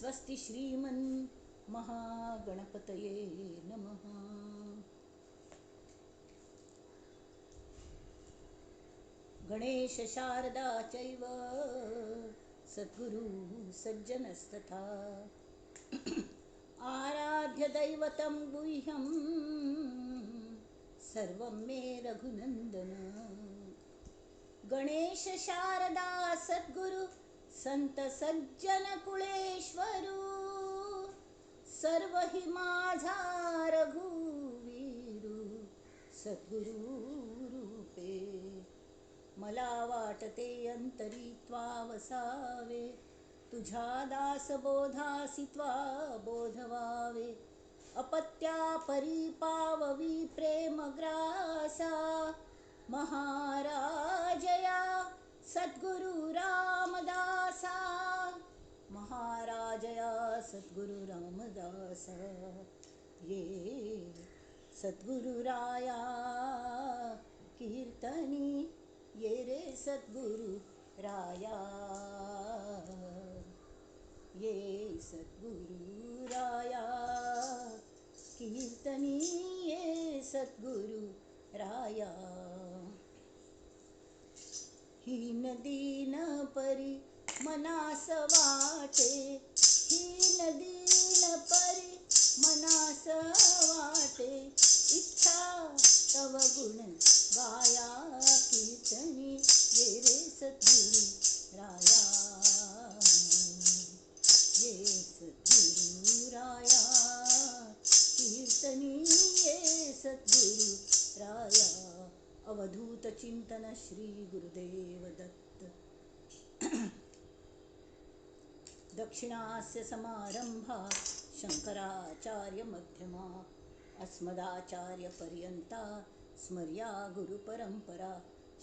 स्वस्ति श्रीमन् महागणपतये नमः। गणेश शारदा चैव सद्गुरु सज्जनस्तथा आराध्य दैवतं गुह्यं सर्वं मे रघुनंदन। गणेश शारदा सद्गुरु संत सज्जन कुळेश्वरू सर्व हि माझा रघुवीरू सद्गुरु रूपे। मला वाटते अंतरी त्वा वसावे तुझ्या दासबोधासी त्वा बोधवावे। अपत्या परिपाववी प्रेमग्रासा महाराजया सद्गुरु रामदासा। महाराजया सद्गुरु रामदासा ये सद्गुरु राया कीर्तनी ये रे सद्गुरु राया ये सद्गुरु राया कीर्तनी ये सद्गुरु राया। हीन दीन परी मनास वाटे हीन दीन परी मनास वाटे इच्छा तव गुण गाया कीर्तनी ये रे सद्गुरु राया ये सद्गुरु राया कीर्तनी ये सद्गुरु राया। अवधूत चिंतन श्री गुरुदेव दत्त। दक्षिणास्य समारंभा शंकराचार्य मध्यमा अस्मदाचार्य पर्यंता स्मर्या गुरुपरंपरा।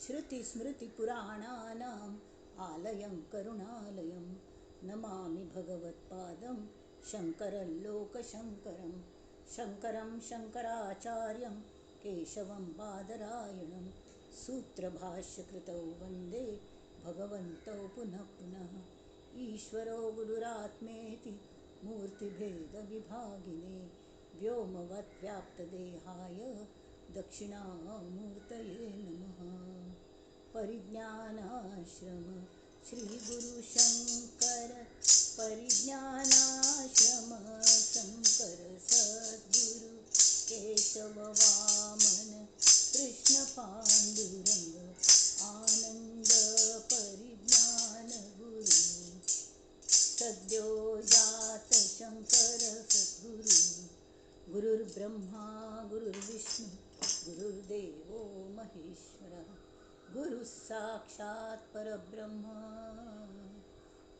श्रुति स्मृति पुराणानाम् आलयं करुणालयं नमामि भगवत्पादं शंकरं लोकशंकरं। शंकरं शंकराचार्यं केशवं बादरायणं सूत्रभाष्यकृतौ वन्दे भगवन्तौ पुनः पुनः। ईश्वरो गुरुरात्मेति मूर्तिभेदविभागिने व्योमवद्व्याप्तदेहाय दक्षिणामूर्तये नमः। परिज्ञानाश्रम श्री गुरु शंकर परिज्ञानाश्रम शंकर सद्गुरु केशव वामन कृष्ण पांडुरंग आनंद परिज्ञान गुरु सद्यो जात शंकर सद्गुरु। गुरुर्ब्रह्मा गुरुर्विष्णु गुरुर्देवो महेश्वरः गुरु साक्षात् परब्रह्म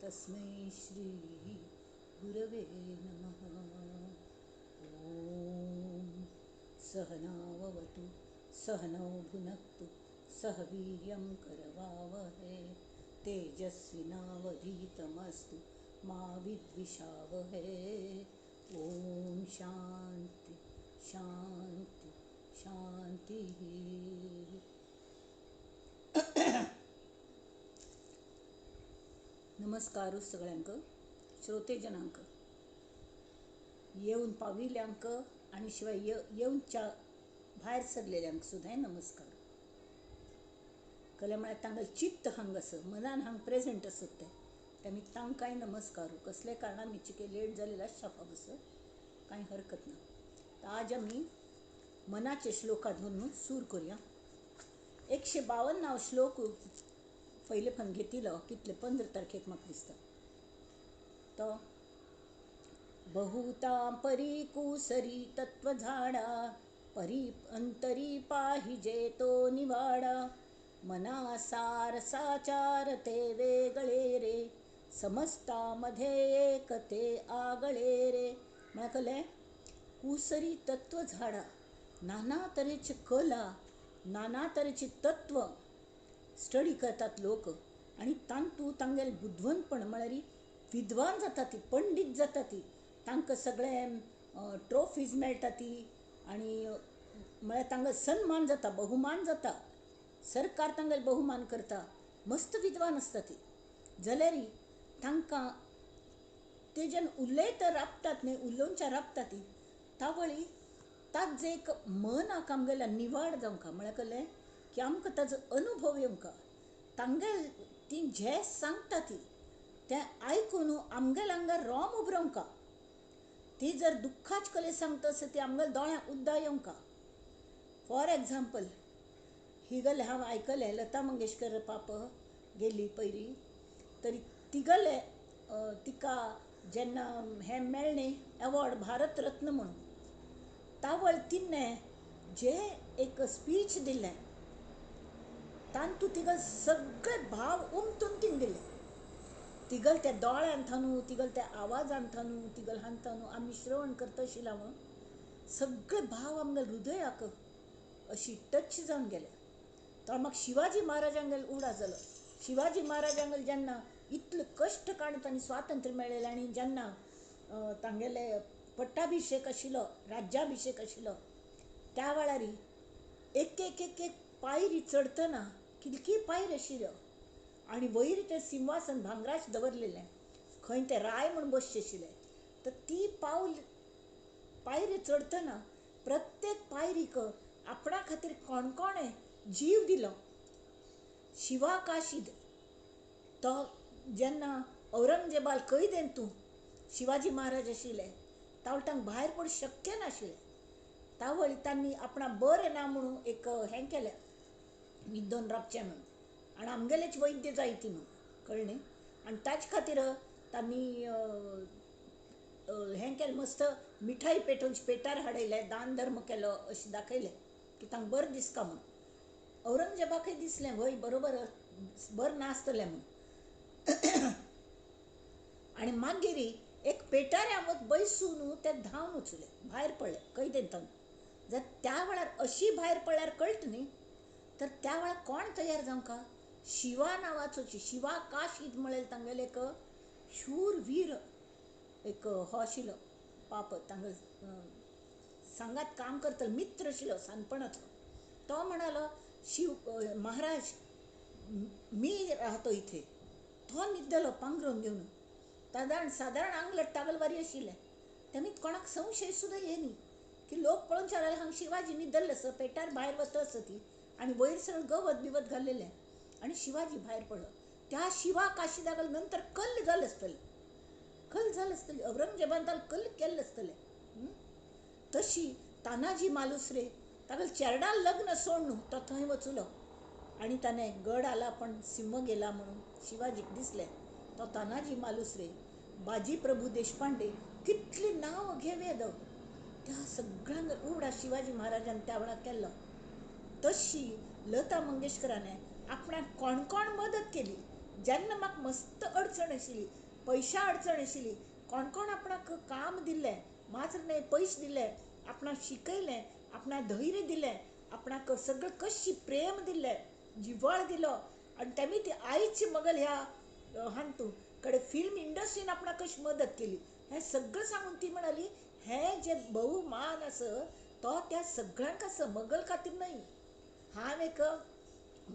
तस्मै श्री गुरवे नमः। ओम सहनाववतु सहनौ भुनक्तु सह वीर्यं करवावहै तेजस्विनावधीतमस्तु मा विद्विषावहै। ओम शांति शांति शांति। नमस्कार सगळ्यांक श्रोते जनांक येऊन पाविल्यांक आणि शिवाय येऊनच्या भायर सरलेल्यांक सुद्धा नमस्कार। कले म्हळ्यार तांगें चित्त हांग असं मनान हांग प्रेझेंट असत तेमी तांकांय नमस्कार। कसले कारणान निश्चिके लेट जालेला शाफा बस कांय हरकत ना। आज आमी मनाचे श्लोकाधून सूर करूया। 152 श्लोक पहिले पण घेतिलो कितले 15 तारखेक म्हाका दिसता तो। बहुतां परी कुसरी तत्व झाडा परी अंतरी पाहिजे तो निवाडा। मना सार साचार ते वेगळे रे समस्तामध्ये एकते आगळे रे। म्हळ्यार कुसरी तत्व झाडा नाना तरेचे कला नाना तरेचे तत्व स्टडी करतात लोक आणि तांतू तांगेल बुद्धवंतपण म्हळ्यार विद्वान जाता ती पंडित जाता ती तांकां सगळे ट्रॉफीज मेळटा ती आणि म्हळ्यार तांकां सन्मान जाता बहुमान जाता सरकार तांगेल बहुमान करता मस्त विद्वान आसता ती जाल्यार तांकां ते जेन उलयत राबतात न्ही उलोवनच्या राबता ती तावळी ताक जे एक मन आका आमगेल्या निवाड जावंका म्हळ्यार कळ्ळें की आमकां ताजो अनुभव येवंका तांगेल ती जे सांगता ती तें आयकून आमगेल्या आंगार रोम उबरोवंका ती जर दुख्खाच कले सांगता आसत ती आमगेल्या दोळ्यांक उद्दां येवंका. फॉर एग्जाम्पल ही गले हांव आयकलें लता मंगेशकर पाप गेली पयलीं तरी तिगले तिका जेन्ना हें मेळ्ळें एवॉर्ड भारत रत्न म्हणून तावळ तिणें जे एक स्पीच दिलें तातूंत तिगल सगळे भाव उमटून तिणें दिले. तिगल त्या दोळ्यांतनू तिगल त्या आवाजांतनू तिगल हांतनू आमी श्रवण करता आशिल्ला सगळे भाव आमगेल्या हृदयाक अशी टच जावन गेले. तो म्हाका शिवाजी महाराजांगेल उडा जालो. शिवाजी महाराजांगेल जेन्ना इतले कश्ट काडून तांणी स्वातंत्र्य मेळयलें आनी जेन्ना तांगेले पट्टाभिशेक आशिल्लो राज्याभिशेक आशिल्लो त्या वेळार एक एक एक एक पायरी चडतना कितकी पायरी आशिल्ल्यो आनी वयर तें सिंहासन भांगराचें दवरलेलें खंय तें राय म्हूण बसचें आशिल्लें तर ती पायरी चडतना प्रत्येक पायरीक आपणा खातीर कोण कोणें जीव दिलो. शिवा काशीद तो जेन्ना औरंगजेबाल कैदेन तूं शिवाजी महाराज आशिल्ले तावळ तांकां भायर पड शक्य नाशिल्लें तावळी तांणी आपणा बरें ना म्हणून एक हें केलें विद्दोन राबचें म्हणून आनी आमगेलेच वैद्य जाय ती म्हणून कळ्ळें आनी ताचे खातीर तांणी हें केलें मस्त मिठाई पेटोवची पेटार हाडयलें दान धर्म केलो अशें दाखयलें की तांकां बरें दिसता म्हणून. औरंगजेबाकय दिसलें वय बरोबर बरें नासतलें म्हणून आनी मागीर एक पेटाऱ्या मत बैसून ते धांवन वचले भायर पडले कैदेंतन. जर त्या वेळार अशी भायर पडल्यार कळटा न्ही तर त्या वेळार कोण तयार जावंका शिवा नांवाचो शिवा काशीद म्हळें तांगेले एक शूरवीर एक हो आशिल्लो पाप तांगेल सांगात काम करतलो मित्र आशिल्लो सानपणाचो तो म्हणालो शिव महाराज मी राहतो इथे. तो न्हिदलो पांघरून घेवन सादारण आंगलट टागलवारी आशिल्लें तेमी कोणाक संशय सुद्दां येनी की लोक पळोवन चारले हांगा शिवाजी न्हिदल्ले आसा पेटार भायर वता आसा ती आनी वयर सगळें गवत बिवत घाल्लेलें आनी शिवाजी भायर पडलो. त्या शिवा काशीदाक नंतर कल्ल जालें आसतलें औरंगजेबान ताका कल्ल केल्लें आसतलें. तशी तानाजी मालुसरे ताका चेरडान लग्न सोड न्हू तो थंय वचुलो आनी ताणें गड आला पण सिंह गेला म्हणून शिवाजीक दिसलें तो तानाजी मालुसरे बाजी प्रभू देशपांडे कितली नांव घेवेद त्या सगळ्यांक उडा शिवाजी महाराजान त्या वेळार केल्लो. तशी लता मंगेशकरान आपणाक कोण कोण मदत केली जेन्ना म्हाका मस्त अडचण आशिल्ली पयशा अडचण आशिल्ली कोण कोण आपणाक काम दिल्लें मात्र न्हय पयशे दिले आपणाक शिकयलें आपणाक धैर्य दिलें आपणाक सगळें कशी प्रेम दिल्लें जिव्हाळ दिलो आनी तेमी ती आयज मगल ह्या हांतू कडे फिल्म इंडस्ट्रीन आपणाक कशी मदत केली हें सगळें सांगून ती म्हणाली हें जे बहुमान आसा तो त्या सगळ्यांक आसा मगल खातीर न्हय. हांव एक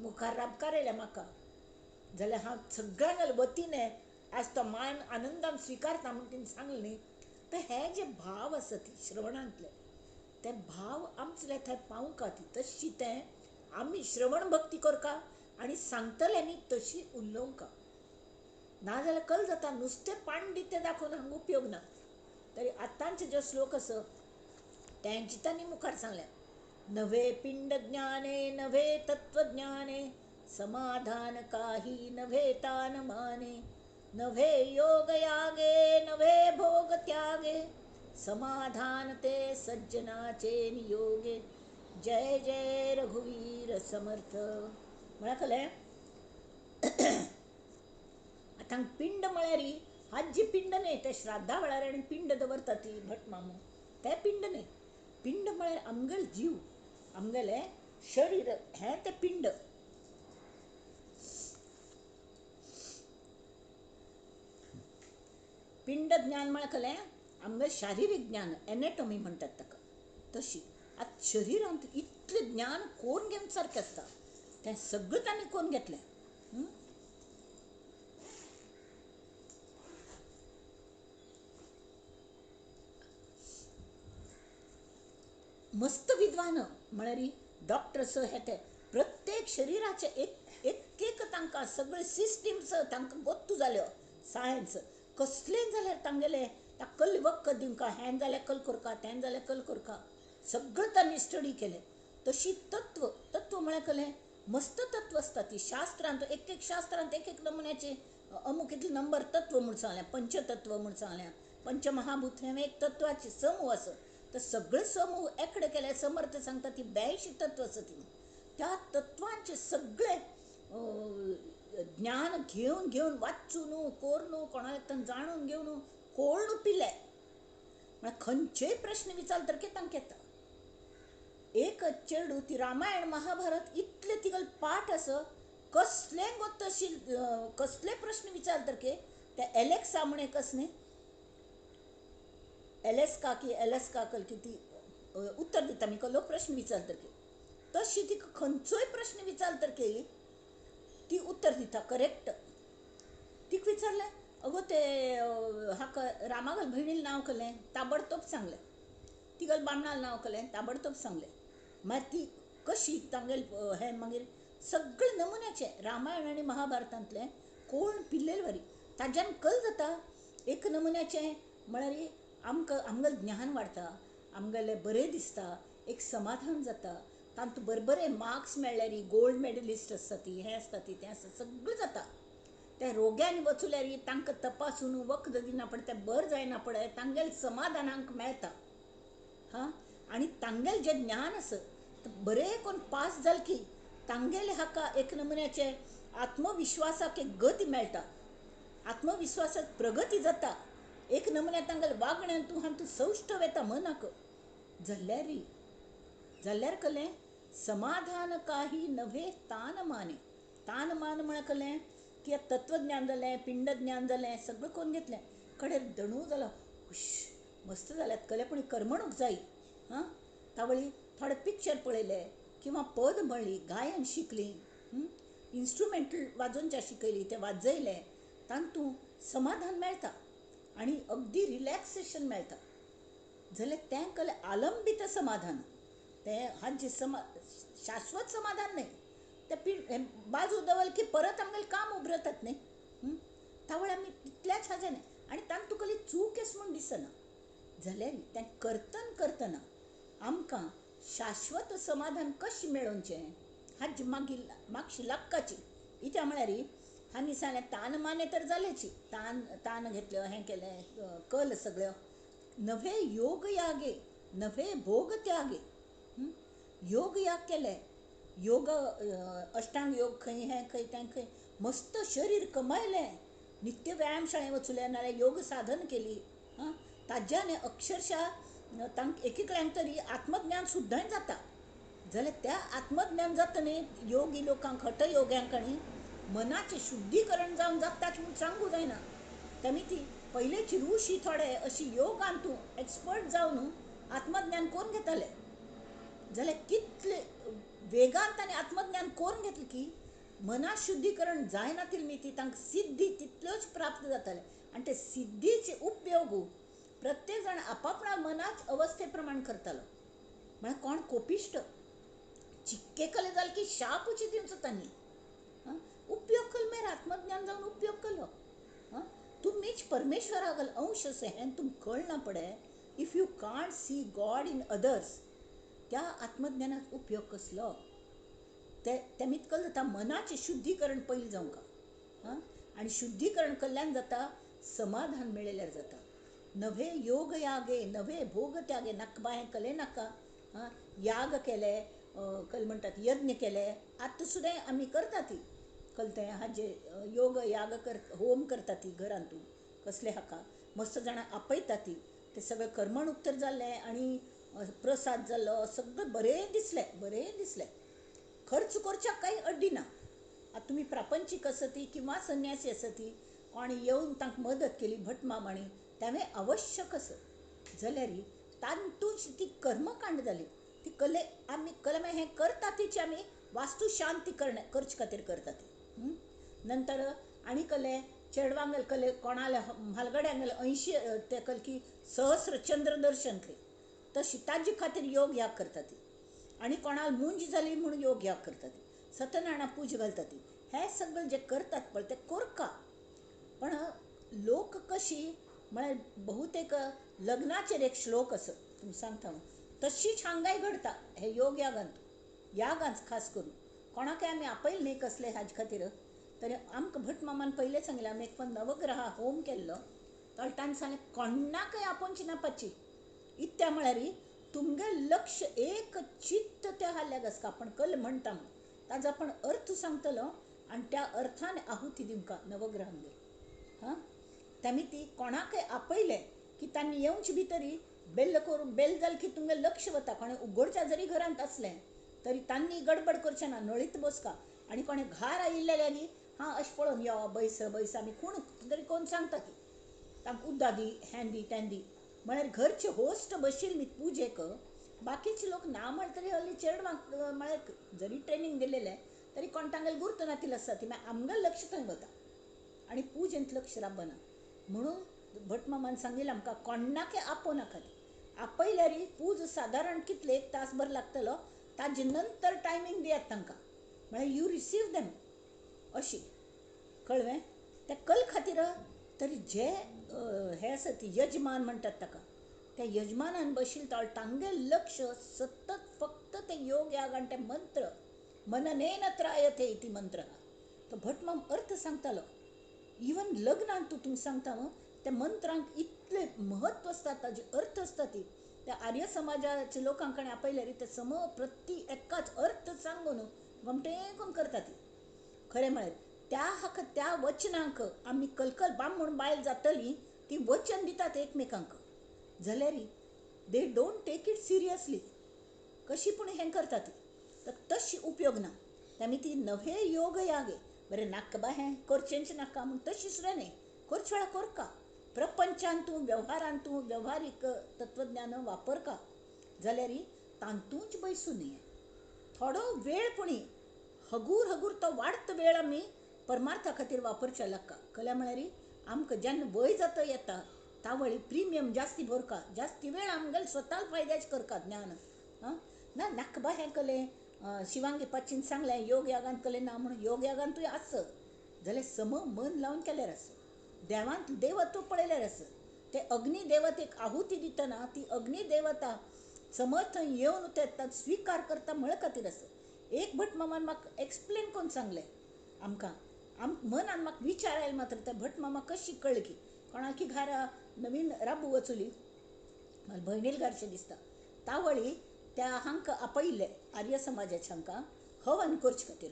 मुखार राबकार येयलें म्हाका जाल्यार हांव सगळ्यांक वतीने आज तो मान आनंदान स्विकारता म्हूण तिणें सांगलें न्ही तर हे जे भाव आसा ती श्रवणांतले ते भाव आमचे थंय पावूंका ती तशी तें आमी श्रवण भक्ती करका आनी सांगतल्यांनी तशी उलोवंका नाजाल्यार कल जाता नुस्तें पांडित्य दाखोवन हांगा उपयोग ना. तरी आतांचे जे श्लोक आसा तेंची तांणी मुखार सांगल्या नव्हे पिंड ज्ञाने नव्हे तत्वज्ञाने समाधान काही नव्हे तान माने नव्हे योग यागे नव्हे भोग त्यागे समाधान ते सज्जनाचे नियोगे. जय जय रघुवीर समर्थ. म्हळ्यार कळ्ळें आतां पिंड म्हळ्यार हाजी पिंड न्हय ते श्राद्धा वेळार आनी पिंड दवरता ती भट मामू ते पिंड न्हय. पिंड म्हळ्यार आमगेले जीव आमगेलें शरीर हें तें पिंड. पिंड ज्ञान म्हळ्यार कळ्ळें आमगेलें शारिरीक ज्ञान एनेटॉमी म्हणटात ताका तशी आतां शरिरांत इतलें ज्ञान कोण घेवन सारकें आसता तें सगळें तांणी कोण घेतलें. मस्त विद्वान म्हळ्यार डॉक्टर्स हे ते प्रत्येक शरिराचे एक एक एक तांकां सगळे सिस्टम्स तांकां गोत्तू जाल्यो सायन्स कसलेंय जाल्यार तांगेले कल वक्क दिवका हें जाल्यार कल करका तें जाल्यार कल करका सगळं तांणी स्टडी केलें. तशी तत्व तत्व म्हळ्यार कलें मस्त तत्व आसता ती शास्त्रांत एक एक शास्त्रांत एक एक नमुन्याचे अमूक इतले नंबर तत्व म्हूण सांगल्या पंचतत्व म्हूण सांगल्या पंचमहाभूत हें एक तत्वाचे समूह आसा. तर सगळे समूह एकडे केले समर्थ सांगता ती 82 तत्व आसा ती त्या तत्वांचे सगळे ज्ञान घेवन घेवन वाचून कोरून कोणाला जाणून घेवन कोळून पिले म्हळ्यार खंयचेय प्रश्न विचारले तर तांकां येता. एक चेडू ती रामायण महाभारत इतले तिगल पाठ आसा कसले गोत्त कसले प्रश्न विचारले तर ते एलेक्सा म्हणे कसने एलेस्का की एलेस्का कल की ती उत्तर दिता मी कसलो प्रश्न विचारले तर तशी ती खंयचोय प्रश्न विचारले तर ती उत्तर दिता करेक्ट. तीक विचारलें अगो ते हाका रामागल भयणील नांव केलें ताबडतोब सांगलें तिगल बामणाल नांव केलें ताबडतोब सांगलें. मागीर ती कशी तांगेल हें मागीर सगळे नमुन्याचे रामायण आनी महाभारतांतलें कोण पिल्लेले वरी ताज्यान कल जाता एक नमुन्याचें म्हळ्यार आमगेलें ज्ञान वाडटा आमगेलें बरें दिसता एक समाधान जाता तांत बरे मार्क्स मेळ्ळ्यार गोल्ड मेडलिस्ट आसता ती हें आसता ती तें आसता सगळें जाता. त्या रोग्यांनी वचुल्यार तांकां तपासून वखद दिना पडे तें बरें जायना पडे तांगेल समाधानाक मेळटा हां. आनी तांगेल जें ज्ञान आसा बरें कोण पास जाल की तांगेले हाका एक नमुन्याचे आत्मविश्वासाक एक गती मेळटा आत्मविश्वासाक प्रगती जाता एक नमुन्यान तांगेल वागण्यान तूं सौश्ठव येता मनाक जाल्यार कलें समाधान काही नव्हे तान मान म्हळ्यार कलें की तत्वज्ञान जालें पिंड ज्ञान जालें सगळें कोण घेतलें कडेन दणू जालो हुश मस्त जाल्यात कले पूण कर्मणूक जायी हां. तावळी थोडे पिक्चर पळयले किंवा पद म्हणली गायन शिकली इन्स्ट्रुमेंटल वाजोवनच्या शिकयली ते वाजयले तांतूं समाधान मेळटा आनी अगदी रिलॅक्सेशन मेळटा जाल्यार तें कलें आलंबीत समाधान तें हाजें शाश्वत समाधान न्हय तें बाजू दवरलें की परत आमगेलें काम उबरतात न्ही तावळे आमी तितल्याच हाजें आनी तांत तुका चूक आसा म्हूण दिसना जाल्यार तें करतना आमकां शाश्वत समाधान कशें मेळोवचें हाजी मागशी लक्काची इत्या म्हळ्यार हांणी सांगलें तान माने तर जालेची तान घेतल्यो हें केलें कल सगळ्यो नवे योग यागे नवे भोग त्यागे योग याग केले योग अष्टांग योग खंय हें खंय तें खंय मस्त शरीर कमायलें नित्य व्यायाम शाळें वचुलें नाल्यार योग साधन केली हां. ताज्यान अक्षरशा तांकां एकेकल्यांक तरी आत्मज्ञान सुद्दां जाता जाल्यार त्या आत्मज्ञान जाता न्ही योगी लोकांक हठ योग्यांक आनी मनाचें शुद्धीकरण जावन जाताच म्हूण सांगूं जायना. तेमी ती पयलेची ऋषी थोडे अशी योगांतू एक्सपर्ट जावन आत्मज्ञान कोण घेताले जाल्यार कितले वेगान ताणें आत्मज्ञान कोरून घेतलें की मना शुद्धीकरण जायना ती तांकां सिद्धी तितल्योच प्राप्त जाताले आनी ते सिद्धीचे उपयोग प्रत्येक जाण आपापल्या मनाच अवस्थे प्रमाण करतालो. म्हळ्यार कोण कोपिश्ट चिक्के कले जाले की शापूची दिवचो तांणी उपयोग कल मेरे आत्मज्ञान जावन उपयोग केलो तुमीच परमेश्वरागल अंश से हें तुम कळना पडे if you can't see God in others त्या आत्मज्ञानात उपयोग कसलो तेमीत कल जाता मनाचें शुद्धीकरण पयलीं जावंका हां. आनी शुद्धीकरण केल्ल्यान जाता समाधान मेळयल्यार जाता नवे योग यागे नवे भोग त्यागे नाका हें कले नाका हां. याग केले कल म्हणटात यज्ञ केले आतां सुद्दां आमी करता ती कलतें हाजे योग याग होम करता ती घरांतून कसले हाका मस्त जाणां आपयता ती ते सगळें कर्मणूक तर जाल्लें आनी प्रसाद जाल्लो सगळें बरें दिसलें खर्च करच्याक काही अड्डी ना. आतां तुमी प्रापंचीक आसती किंवा संन्यासी आसती कोण येवन तांकां मदत केली भट मामाणी तें आवश्यक आसा जाल्यार तांतूच ती कर्मकांड जाली ती कले हें करता तीच आमी वास्तू शांती करचे खातीर करता ती नंतर आनी कले चेडवांगेल कले कोणाले म्हालगड्यांगेले 80 ते कल की सहस्र चंद्र दर्शन करी तशी ताजे खातीर योग याग करता ती. आनी कोणाल मुंज जाली म्हणून योग याग करता ती. सत्यनारायणा पूज घालता ती. हे सगळं जे करतात पळय ते कोरका. पण लोक कशी म्हळ्यार बहुतेक लग्नाचेर एक श्लोक असो तुमकां सांगता तशीच हांगाय घडता हे योग यागांत खास करून. कोणाकय आमी आपयल न्ही कसले हाजे खातीर. तरी आमकां भट मामान पयलें सांगलें, आमी एक नवग्रहा होम केल्लो ताणें सांगलें कोणाकय आपोवची ना पाची. इत्या म्हळ्यार तुमगे लक्ष एक चित्त त्या हाल्याक आसता. आपण कल म्हणटा ताजो आपण अर्थ सांगतलो आनी त्या अर्थान आहुती दिवंका नवग्रहांगेर. हां त्यामी ती कोणाकय आपयलें की तांणी येवचे भितरी बेल्ल करून बेल जालें की तुमगें लक्ष वता. कोणें उगडच्या जरी घरांत असलें तरी तांणी गडबड करचें ना, नळीत बसका. आनी कोणें घार आयिल्लेल्यांनी हां अशें पळोवन यो बैस बैस आमी कोण तरी कोण सांगता की तांकां उद्दा दी हें दी तें दी. म्हळ्यार घरचे होस्ट बशिल्ली पुजेक. बाकीचे लोक ना म्हळ्यार तरी हल्ली चेडवांक म्हळ्यार जरी ट्रेनींग दिलेलें तरी कोण तांगेले गुर्त नातिल्लो आसता ती. मागीर आमगेलें लक्ष थंय वता आनी पुजेंत लक्ष राबना. म्हणून भट मामान सांगिल्लें आमकां कोणाकय आपोवनाका. आपयल्यार पूज सादारण कितले 1 तासभर लागतलो. ताजे नंतर टायमींग दियात तांकां. म्हळ्यार यू रिसीव देम अशी. कळ्ळें. त्या कल खातीर तरी जे हे आसा ती यजमान म्हणटात ताका, त्या यजमानान बशिल्लो तांगे लक्ष सतत फक्त ते योग याग आनी ते मंत्र मननेन त्रायते इति मंत्र. तो भटमाम अर्थ सांगतालो. इवन लग्नांत तुमकां सांगता त्या मंत्रांक इतले महत्व आसता, ताजे अर्थ आसता ती. त्या आर्य समाजाच्या लोकांक आपयल्यार ते प्रती एकाच अर्थ सांगून गमटेकून करता ती. खरें म्हळ्यार त्या वचनांक आमी कलकल बामण बायल जातली ती वचन दितात एकमेकांक जाल्यार they don't take it seriously. कशी पूण हें करता ती. तर तशी उपयोग ना. त्यामी ती नवे योग यागे बरें नाका बा हें करचेंच नाका म्हूण तशी सुद्दां न्ही. करचे वेळार करका. प्रपंचान तूं वेव्हारान तूं वेव्हारीक तत्वज्ञान वापरका जाल्यार तांतूच बैसूं न्ही. थोडो वेळ पुणी हगूर हगूर तो वाडत वेळ आमी परमार्था खातीर वापरचे लागता. कल्या म्हळ्यार आमकां जेन्ना वय जाता येता तावळी प्रिमियम जास्ती भरका. जास्ती वेळ आमगेले स्वताक फायद्याचें करता ज्ञान. ना नाका बा हें कलें. शिवांगी पाचीन सांगलें योग यागांत कलें ना म्हणून. योग यागांतूय आस जाल्यार मन लावन केल्यार आस. देवांत देवत्व पळयल्यार आस. ते अग्नी देवतेक आहुती दितना ती अग्नी देवता समज थंय येवन ते स्विकार करता म्हळे खातीर आस. एक भट मामान म्हाका एक्सप्लेन करून सांगलें आमकां. मनान म्हाका विचार आयलो मात्र त्या भट मामा कशी कळ्ळी की कोणाकी घरा नवीन राबू वचुली भयणील घरचें दिसता तावळी त्या हांकां आपयल्ले आर्य समाजाच्या हांकां हवन करचे खातीर.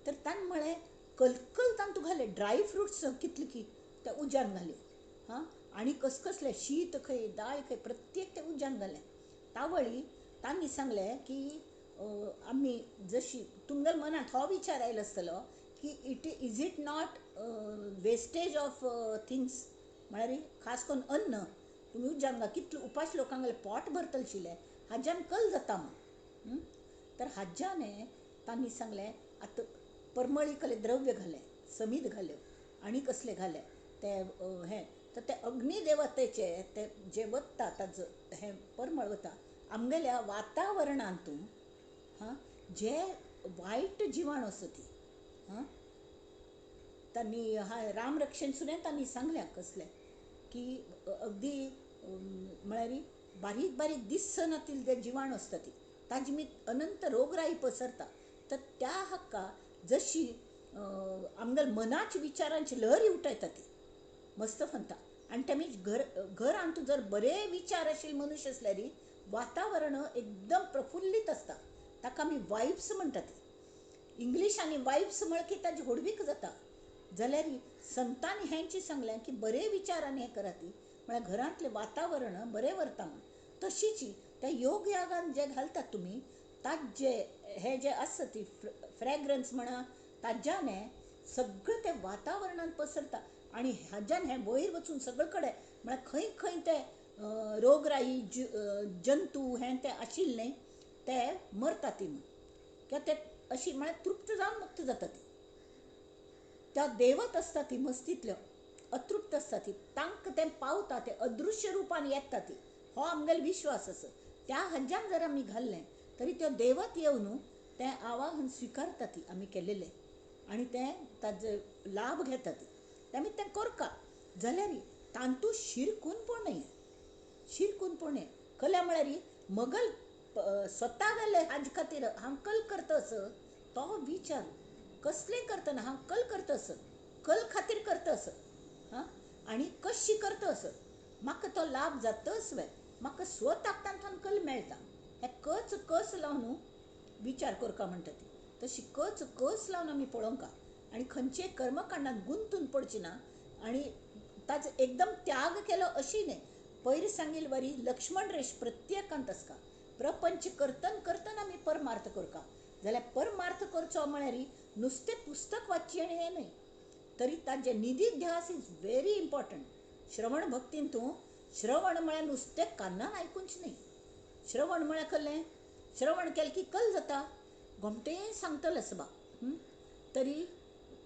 तर तांणी म्हळें कलकल तांतू घाले ड्राय फ्रुट्स कितले की ते उज्यान घाले. आनी कसले शीत खंय दाळ खंय प्रत्येक ते उज्यान घालें. तावळी तांणी सांगलें की आमी जशी तुमगेल्या मनांत हो विचार आयलो आसतलो की is it not wastage of things. म्हळ्यार खास करून अन्न तुमी उज्यान कितले उपास लोकांगेले पोट भरतलशिले हाज्यान कल जाता म्हूण. तर हाज्यान तांणी सांगलें आतां परमळी कले द्रव्य घाले, समीद घाल्यो आनी कसले घाले ते हें. तर ते अग्नी देवतेचे ते जे वता ताजो हें परमळ वता आमगेल्या वातावरणांतून जे वायट जिवाणू आसा ती तांणी रामरक्षण सुद्दां तांणी सांगल्या कसले की अगदी म्हळ्यार बारीक बारीक दिसनातील जे जिवाणू आसता ती ताजी मी अनंत रोगराई पसरता. तर त्या हाका जशी आमगेल्या मनाच्या विचारांची लहरी उठयता ती मस्त म्हणटा. आनी तेमी घरांत जर बरे विचार आशिल्ले मनुश्य आसल्यार वातावरण एकदम प्रफुल्लीत आसता. ताका आमी वायब्स म्हणटा ती. इंग्लिशांनी वायब्स म्हळ्यार की ताजी होडवीक जाता. जाल्यार संतांनी हेंची सांगलें की बरे विचारांनी हें करा ती म्हळ्यार घरांतलें वातावरण बरें व्हरता म्हूण. तशीच त्या योग यागान जे घालतात तुमी ताजे हे जे आसता ती फ्रेग्रन्स म्हणा ताज्यान सगळें तें वातावरणान पसरता. आनी हाज्यान हें वयर वचून सगळे कडेन म्हळ्यार खंय खंय ते रोगराई जंतू हें तें आशिल्लें ते मरता ती म्हूण. कित्याक ते अशी म्हळ्यार तृप्त जावन मुक्त जाता ती. त्या देवत आसता ती मस्तींतल्यो अतृप्त आसता ती तांकां तें पावता ते अदृश्य रुपान येता ती. हो आमगेलो विश्वास आसा. त्या हज्जान जर आमी घाल्लें तरी त्यो देवत येवन तें आवाहन स्विकारतात आमी केलेलें आनी तें ताजो लाभ घेतात तेमी तें करता जाल्यार तांतू शिरकून पडूं शिरकून पडूं कल्या म्हळ्यार मगल स्वता गेले हाजे खातीर हांव कल करतस तो विचार कसलें करतना हांव कल करतस कल खातीर करतस हां आनी कशी करतस म्हाका तो लाभ जातस वे म्हाका स्वताक तांतून कल मेळटा हे कच कस लावन विचार करता म्हणटा ती तशी कच कस लावन आमी पळोवंका आनी खंयचे कर्मकांडात गुंतून पडची ना आनी ताजो एकदम त्याग केलो अशी न्ही पयर सांगिल वरी लक्ष्मण रेश प्रत्येकांत आसता प्रपंच करतन करतन आमी परमार्थ करता जाल्यार परमार्थ करचो म्हळ्यार नुस्तें पुस्तक वाचचें आनी हें न्हय तरी ताजे निधिध्यास इज व्हेरी इम्पॉर्टंट श्रवण भक्तीन तूं श्रवण म्हळ्यार नुस्तें कान्नान आयकूंच न्ही श्रवण म्हळ्यार कसलें श्रवण केलें की कल जाता घोमटें सांगतलें सबा तरी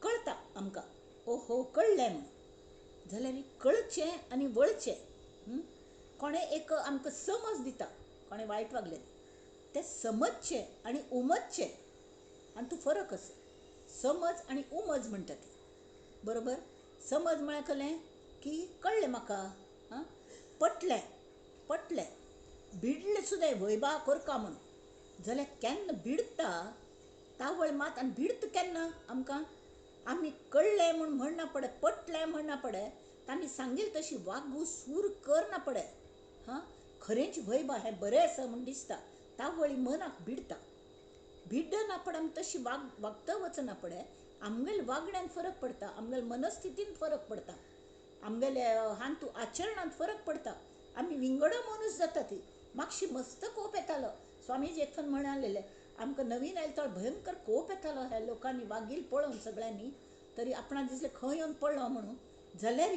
कळटा आमकां ओहो कळ्ळें म्हण जाल्यार कळचें आनी वळचें कोणें एक आमकां समज दिता कोणें वायट वागलें तें समजचें आनी उमजचें आनी तूं फरक आसा समज आनी उमज म्हणटा ती बरोबर समज म्हळ्यार कळ्ळें की कळ्ळें म्हाका हां पटलें पटलें भिडलें सुद्दां वैबा करता म्हण जाल्यार केन्ना भिडता तावळ मात आनी भिडता केन्ना आमकां आमी कळ्ळें म्हूण म्हणना पडे पटलें म्हणना पडे तांणी सांगिल्लें तशी वागू सूर करना पडे हां खरेंच वैबा हें बरें आसा म्हूण दिसता तावळी मनाक भिडता भिडना पडे आमी तशी वागता वचना पडे आमगेल्या वागण्यान फरक पडटा आमगेल्या मनस्थितीन फरक पडटा आमगेल्या हांतू आचरणांत फरक पडटा आमी विंगड मनीस जाता ती मातशी मस्त कोप येतालो स्वामीजी एक फावट म्हणालेले आमकां नवीन आयले तो भयंकर कोप येतालो ह्या लोकांनी वागील पळोवन सगळ्यांनी तरी आपणाक दिसलें खंय येवन पडलो म्हणून जाल्यार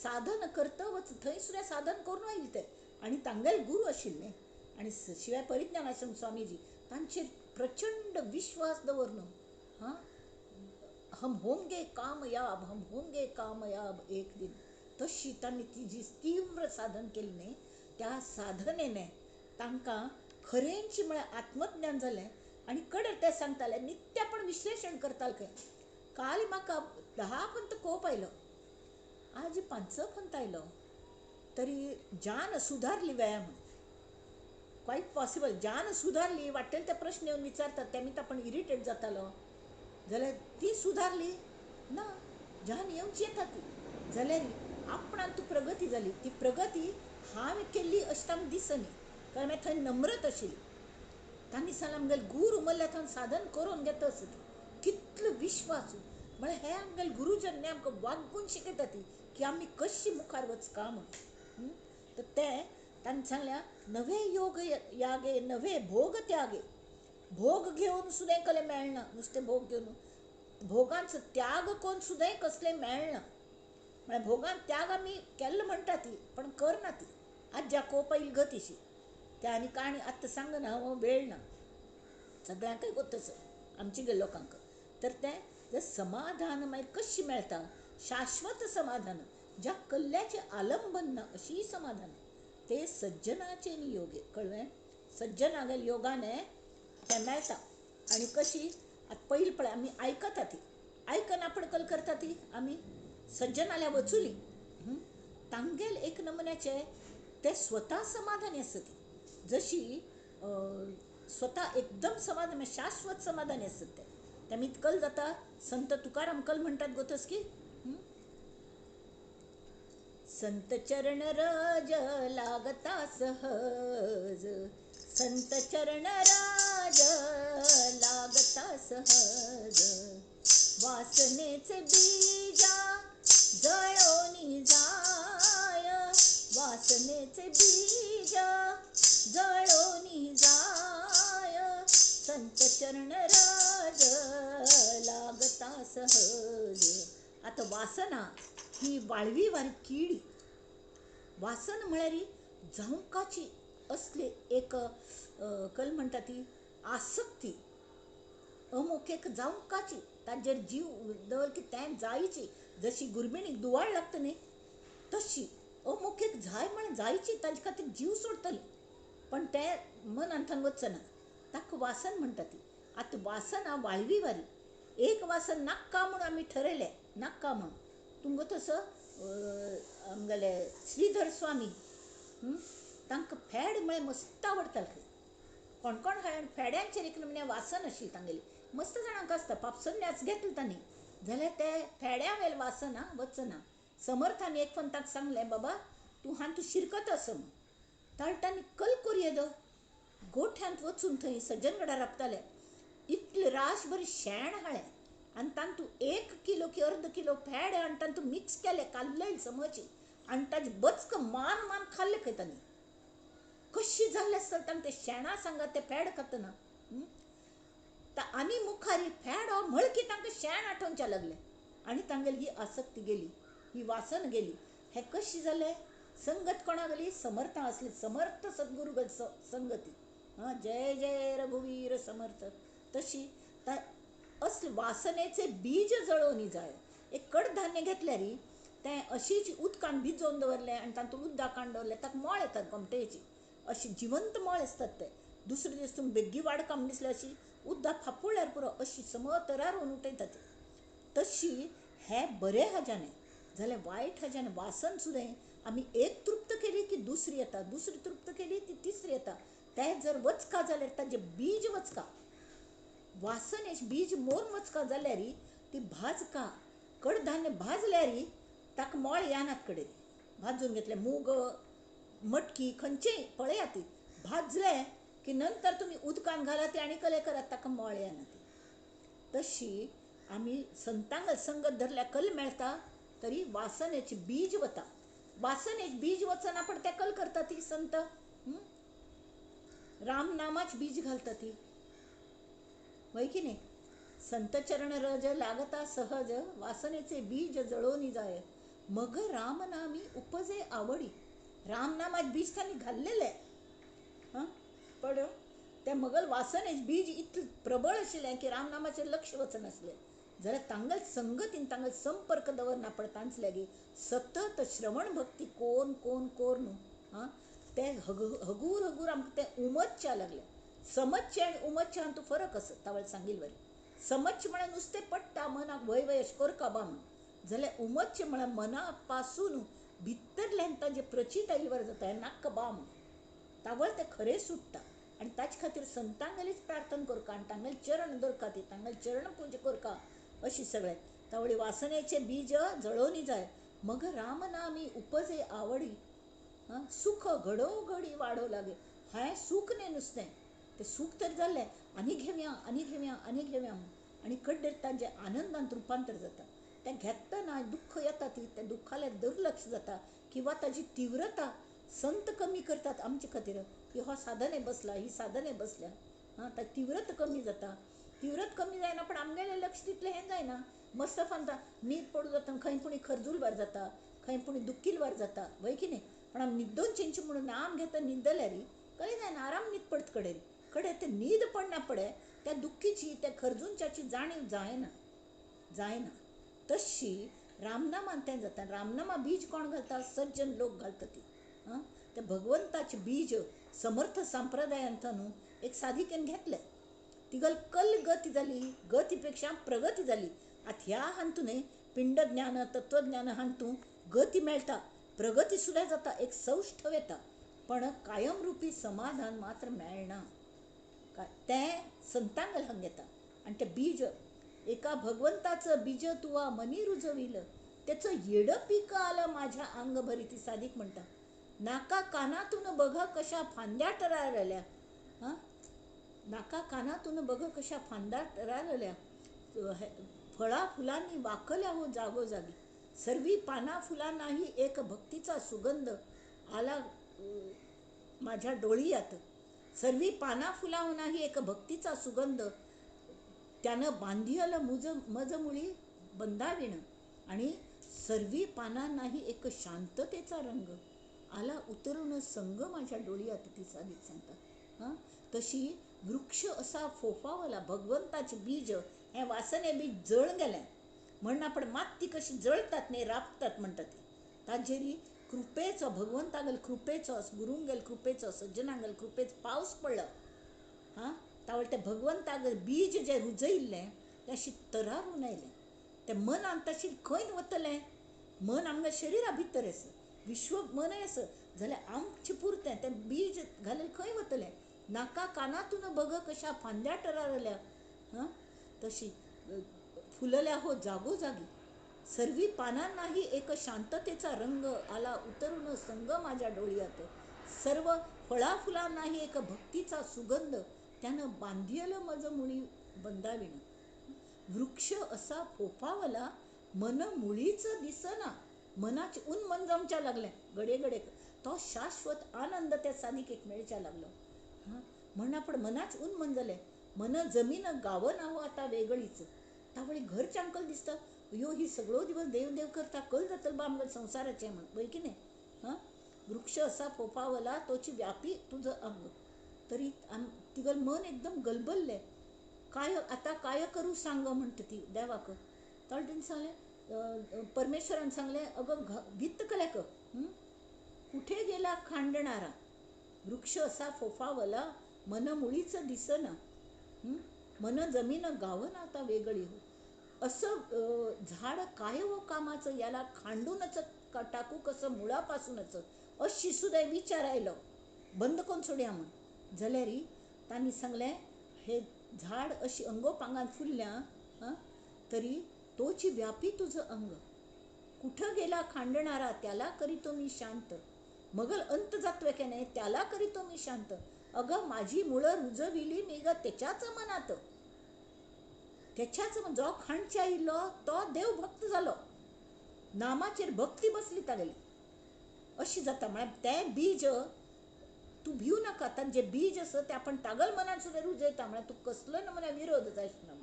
साधन करता वच थंय सुद्दां साधन करून आयले ते आनी तांगेले गुरू आशिल्ले आनी शिवाय परिज्ञान आश्रम स्वामीजी तांचेर प्रचंड विश्वास दवरन हां हम होंगे कामयाब हम होंगे कामयाब एक दिन तशी तांणी ती जी तीव्र साधन केली न्ही त्या साधनेने तांकां खरेंच म्हळ्यार आत्मज्ञान जालें आनी कडेन ते सांगताले नित्यपण विश्लेशण करताले खंय काल म्हाका 10 पर्यंत कोप आयलो आज 5 पर्यंत आयलो तरी जान सुधारली वेळा म्हण क्वायट पॉसिबल जान सुधारली वाटेल ते प्रश्न येवन विचारतात तेमी आपण इरिटेट जातालो जाल्यार ती सुधारली ना जान येवची येता ती जाल्यार आपणान तूं प्रगती जाली ती प्रगती हांवें केल्ली अशें तांकां दिसनी कारण हांवें थंय नम्रत आशिल्ली तांणी सांगलें आमगेले गुरू म्हणल्यार थंय साधन करून घेता कितलो विश्वास म्हळ्यार हे आमगेले गुरुजन आमकां वागून शिकयता ती की आमी कशी मुखार वचका म्हण तर ते तांणी सांगल्या नवे योग यागे नवे भोग त्यागे भोग घेवन सुद्दां कसलें मेळना नुस्तें भोग घेवन भोगांचो त्याग करून सुद्दां कसलें मेळना म्हळ्यार भोगान त्याग आमी केल्लो म्हणटा ती पण करना ती आज ज्या कोप येयली गतीशी त्या आनी काणी आतां सांगना हांव वेळ ना सगळ्यांकय गोतस आमच्या लोकांक तर तें समाधान मागीर कशी मेळटा शाश्वत समाधान ज्या कल्ल्याचें आलंबन ना अशी समाधान ते सज्जनाचे योगे कळ्ळें सज्जनागेल योगाने तें मेळटा आनी कशी आतां पयलीं पळय आमी आयकता ती आयकन आपण कल करता ती आमी सज्जनाल्या वचुली तांगेल एक नमुन्याचे ते स्वता समाधानी आसता ती जशी स्वता एकदम समाधान शाश्वत समाधानी आसतात ते तेमी कल जाता संत तुकाराम कल म्हणटात गोतस की संत चरण राज लागता सहज संत चरण राज लागता सहज वासनेचे बीजा जळोनी जाय वासनेचे बीजा जळोनी जाय संत चरण राज लागता सहज आता वासना ही वाळवी वारी किडी वासन म्हळ्यार जावकाची असली एक कल म्हणटा ती आसक्ती अमुक एक जावकाची ताजेर जीव दवर की तें जायची जशी गुरमिणीक दुवाळ लागता न्ही तशी अमुक एक जाय म्हण जायची ताजे खातीर जीव सोडटली पण ते मन अंथन वचना ताका वासन म्हणटा ती. आतां वासना वाळवी वारी एक वासन नाका म्हणून आमी ठरयलें नाका म्हणून. तुमकां तसो आमगेले श्रीधर स्वामी तांकां फेड म्हळ्यार मस्त आवडटालें. कोण कोण हांवें फेड्यांचेर एक नमुने वासन आशिल्ली तांगेली. मस्त जाणांक आसता पापसन्यास घेतलो तांणी जाल्यार ते फेड्या वयलें वासन वचना. समर्थान एक फावट ताका सांगलें बाबा तूं तूं शिरकत आसा म्हूण. ताळटांनी कल कोरये दो गोठ्यांत वचून थंय सज्जनगडार राबताले. इतलें रासभर शेण हाडलें आनी तातूंत 1 किलो की अर्द किलो फेड आनी तातूंत मिक्स केलें काल्लय समोची आनी ताजे बचक मान मान खाल्ले खंय तांणी. कशी जाल्ले आसता तांकां ते शेणा सांगा ते फेड खातना. आनी मुखारी फेड हो म्हळ की तांकां शेण आठोवचें लागलें आनी तांगेली ही आसक्ती गेली, ही वासन गेली. हें कशें जालें? संगत कोणा गेली? समर्था असली समर्थ सद्गुरू संगती. जय जय रघुवीर समर्थ. तशी असले वासनेचे बीज जळोवनी जाय. एक कडधान्य घेतल्यार तें अशीच उदकान भिजोवन दवरलें आनी तातूंत उदक काडून दवरलें ताका मोळ येतात गोमटेची. अशी जिवंत मोळ आसतात ते. दुसरे दीस तुमकां बेग्गी वाडका म्हण दिसलें अशी उदक फापुळ्यार पुरो अशी समतरार होवन उठयतात. तशी हें बरें हाज्यान जाल्यार वायट हाज्यान वासन सुद्दां आमी एक तृप्त केली की दुसरी येता, दुसरी तृप्त केली ती तिसरी येता. तें जर वचका जाल्यार ताजें बीज वचका. वासनेचें बीज मोर वचका जाल्यार ती भाजका. कडधान्य भाजल्यार ताका मोळ येनात कडेन. भाजून घेतलें मूग मटकी खंयचेंय पळयात ती भाजलें की नंतर तुमी उदकान घालात आनी कले करात ताका मोळ येना ती. तशी आमी संतांगल संगत धरल्या कल मेळटा तरी वासनेचे बीज वता. वासनेचे बीज वचना पण ते कल करता ती संत. रामनामाच बीज घालता ती वय की नाही. संत चरण रज लागता सहज वासनेचे बीज जळोनी जाय मग रामनामी उपजे आवडी. रामनामाचे बीज त्यांनी घाल्लेले पण त्या मगल वासनेचे बीज इतलें प्रबळ आशिल्लें की रामनामाचेर लक्ष वचनासलें जाल्यार तांगल संगतीन तांगल संपर्क दवरना पडतांच लेगी सतत श्रवण भक्ती कोण कोण कोर न्हू ते हगूर हगूर आमकां तें उमजच्या लागलें. समजचे आनी उमजचे हातूंत फरक आसा. तावळ सांगिल्ले बरें. समजचे म्हळ्यार नुस्तें पडटा मनाक वय वय अशें करका बा म्हणून जाल्यार उमजचे म्हळ्यार मना पासून भितरल्यान ताजें प्रचित आयिल्लें बरें जाता हें नाका बा म्हणून तावळ तें खरें सुट्टा. आनी ताचे खातीर संतांगेलीच प्रार्थना करका आनी तांगेले चरण धरका ती तांगेले चरण पुजा करका अशी सगळें. तावळी वासनेचे बीज जळोवनी जाय मग रामनामी उपजे आवडी. सुख घडोघडी वाडो लागे. हांवें सूख न्ही नुस्तें तें सूख तर जाल्लें आनी घेवया आनी घेवया आनी घेवया आनी कड्डेर ताजें आनंदांत रुपांतर जाता. तें घेतना दुख्ख येता ती त्या दुख्खालें दुर्लक्ष जाता किंवा ताजी तीव्रता संत कमी करतात आमचे खातीर की हो साधने बसला ही साधने बसल्या ता तीव्रता कमी जाता. तीव्रत कमी जायना पण आमगेलें लक्ष तितलें हें जायना. मस्त फांता न्हीद पडू जाता खंय पुणी खरजूलवार जाता खंय पुणी दुख्खीलवार जाता वय की न्ही. पण आमी न्हिदोन चिंची म्हणून नाम घेता न्हिदल्यार कळ्ळें जायना आराम न्हीद पडत कडेन कडेन तें न्हीद पडना पडे त्या दुख्खीची त्या खरजूंच्याची जाणीव जायना जायना. तशी रामनामान तें जाता. रामनामा बीज कोण घालता? सज्जन लोक घालता ती. ते भगवंताचे बीज समर्थ संप्रदायांत न्हू एक साधिकेन घेतलें तिगल कल गती जाली गतीपेक्षा प्रगती जाली. आतां ह्या हातून पिंड ज्ञान तत्वज्ञान हातून गती मेळटा प्रगती सुद्दां जाता एक सौष्ठव येता पण कायमरुपी समाधान मात्र मेळना. तें संतांगल हांगा येता आनी तें बीज एका भगवंताचं बीज तुवा मनी रुजविलं त्याचं येडं पीक आलं माझ्या अंग भरी ती साधिक म्हणटा. नाका कानातून बघ कशा फांद्या टरारल्या नाका कानातून बघ कशा फांद्या टरारल्या फळा फुलांनी वाकल्या हो जागोजागी. सर्वी पाना फुलांनाही एक भक्तीचा सुगंध आला माझ्या डोळीयात. सर्वी पाना फुलांनाही एक भक्तीचा सुगंध त्यानं बांधियल मजमुळी बंधाविण आणि सर्वी पानांनाही एक शांततेचा रंग आला उतरून संग माझ्या डोळ्यात ती साधिक सांगता. तशी वृक्ष असा फोफावला भगवंताचे बीज हे वासने बीज जळ गेलें म्हणून आपण मात ती कशी जळतात नाही राबतात म्हणतात ती ताजेरी कृपेचो भगवंतागेल कृपेचो गुरुंगेल कृपेचो सज्जनांगेल कृपेचो पावस पडलो हां तावळ ते भगवंतागेल बीज जे रुजयिल्लें तें अशी तरारून आयलें तें मनान तशी खंय वतलें मन आमगे शरिरा भितर आसा विश्व मन आसा जाल्यार आमचें पुरतें तें बीज घालें खंय वतलें नाका कानातून बघ कशा फांद्या टरारल्या हां तशी फुलल्या हो जागोजागी सर्वी पानांनाही एक शांततेचा रंग आला उतरून संग माझ्या डोळ्यात सर्व फळाफुलांनाही एक भक्तीचा सुगंध त्यानं बांधियल मज मुळी बंदाविण वृक्ष असा फोफावला मन मुळीच दिसना मनाचे ऊन मन जमच्या लागल्या गडे गडे तो शाश्वत आनंद त्या साधिकेक मेळच्या लागलो हां म्हणा पण मनाच ऊन मन जाले मन जमीन गावं नावं आता वेगळीच त्यावेळी घरचे अंकल दिसतं अयो ही सगळो दिवस देव देव करता कल जातल बा आमगेल संसाराचे म्हण वय की नाही हां वृक्ष असा फोफावला तोची व्यापी तुझं अंग तरी तिगल मन एकदम गलबलले काय आता काय करू सांग म्हणते ती देवाक तावळ सांगले परमेश्वरान सांगले अगं भित्त कल्याक कुठे गेला खांडणारा वृक्ष असा फोफावला मन मुळीच दिसना मन जमीन गावं आता वेगळी हो असं झाड काय व कामाचं याला खांडूनच टाकू कसं मुळापासूनच अशी सुद्धा विचारायलो बंद कोण सोड्या म्हण जाल्यार तांणी सांगलें हे झाड अशी अंगोपांगान फुलल्या तरी तोची व्यापी तुझं अंग कुठं गेला खांडणारा त्याला करीतो मी शांत मगल अंत जातवे की नाही त्याला करीतो मी शांत अगं माझी मुळं रुजविली मी ग त्याच्याच मनात त्याच्याच जो खांडच्या इल्लो तो देव भक्त झालो नामाचेर भक्ती बसली तागेली अशी जाता म्हळ्यार तें बीज तू भिवू नाका आतां जे बीज आसा ते आपण तागल मनान सुद्दां रुजयता म्हळ्यार तूं कसलो नमुन्या विरोध जायना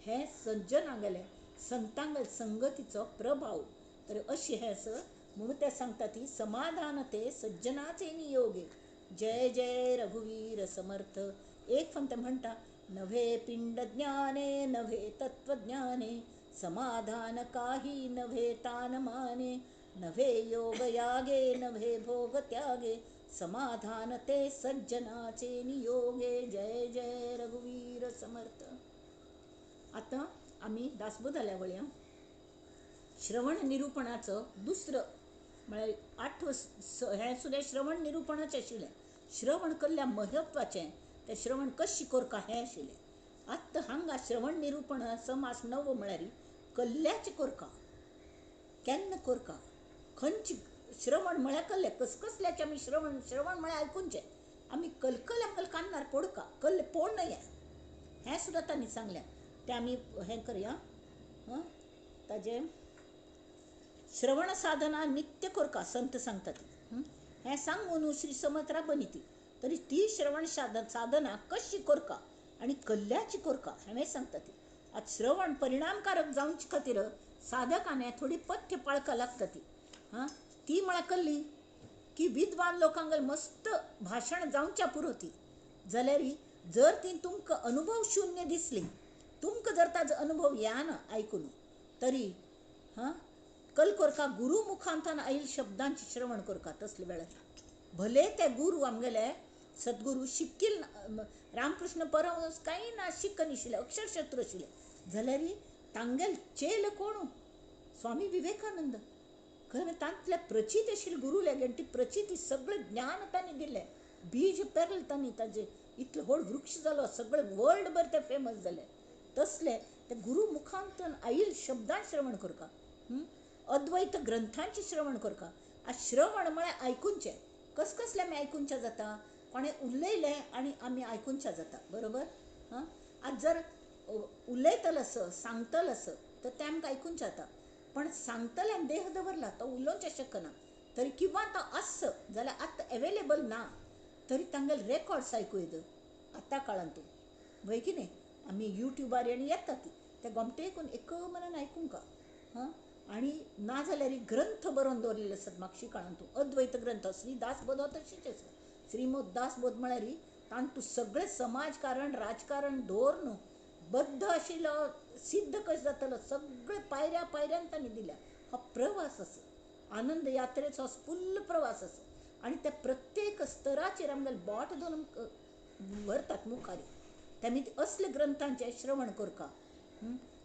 हें सज्जनांगेलें संतांगेल संगतीचो प्रभाव तर अशी हें आसा म्हणून ते सांगता ती समाधान ते सज्जनाचे नियोगे जय जय रघुवीर समर्थ एक फंत म्हणटा नव्हे पिंड ज्ञाने नव्हे तत्वज्ञाने समाधान काही नव्हे तान माने नव्हे योग यागे नव्हे भोग त्यागे समाधान ते सज्जनाचे नियोगे जय जय रघुवीर समर्थ. आता आम्ही दासबोध आल्या वळ्या श्रवण निरूपणाचं दुसरं म्हळ्यार 8 हें सुद्दां श्रवण निरूपणच आशिल्लें श्रवण केल्ल्या म्हत्वाचें तें श्रवण कशी करता हें आशिल्लें आत्ता हांगा श्रवण निरूपण समास नवो म्हळ्यार कल्ल्याचें करता केन्ना करता खंयची श्रवण म्हळ्यार कल्ले कसल्याचें आमी श्रवण म्हळ्यार आयकुनचें आमी कलकल आमगेल्या कान्नार पडका कल्ले पोड नये हें सुद्दां तांणी सांगलें तें आमी हें करया ताजें श्रवण साधना नित्य करका संत सांगता ती हें सांग म्हणून श्री समर्थ बनी ती तरी ती श्रवण साधना कशी करका आनी कल्ल्याची करका हें सांगता ती आज श्रवण परिणामकारक जावचे खातीर साधकाने थोडी पथ्य पाळका लागता ती ती म्हळ्यार कल्ली की विद्वान लोकांगेल मस्त भाशण जावच्या पुरो ती जाल्यार जर ती तुमकां अनुभव शून्य दिसली तुमकां जर ताजो अनुभव येना आयकून तरी कल करका गुरु मुखांतन आयल शब्दांची श्रवण करका तसले वेळार भले ते गुरु आमगेले सद्गुरू शिकिल रामकृष्ण परमहंस काही ना शिकनिशिल्ले अक्षरशत्रू आशिल्ले जाल्यार तांगेल चेल कोण स्वामी विवेकानंद खरें तांतले प्रचित आशिल्ले गुरू लेगीत ती प्रचिती सगळें ज्ञान तांणी दिलें बीज पेरलें तांणी ताजें इतलो व्हड वृक्ष जालो सगळें वर्ल्ड भर ते फेमस जाले तसले ते गुरु मुखांतन आयल शब्दां श्रवण करता अद्वैत ग्रंथांची श्रवण करता आज श्रवण म्हळ्यार आयकुनचें कसलें आमी आयकुनचें जाता कोणें उलयलें आनी आमी आयकुनचें जाता बरोबर आज जर उलयतलो सांगतलो तर तें आमकां आयकुनचें जाता पण सांगतल्यान देह दवरला तो उलोवचें शकना तरी किंवा तो आस जाल्यार आतां एवेलेबल ना तरी तांगेले रेकॉर्ड्स आयकूं येता आतां काळांत तूं वय की न्ही आमी युट्यूबार आनी येता ती ते गोमटेकून एक मनान आयकूंक आनी ना जाल्यार ग्रंथ बरोवन दवरलेले आसात म्हापशी काळांत तूं अद्वैत ग्रंथ श्री दासबोध तशीच आसा श्रीमद दासबोध म्हळ्यार ताणें तूं सगळें समाजकारण राजकारण दवरून बद्ध आशिल्लो सिद्ध कशें जातलो सगळे पायऱ्या पायऱ्यान तांणी दिल्या हो प्रवास आसा आनंद यात्रेचो फुल्ल प्रवास आसा आणि त्या प्रत्येक स्तराचेर आमगेले बोट धरून व्हरतात मुखारी. तेमी असले ग्रंथांचे श्रवण करका.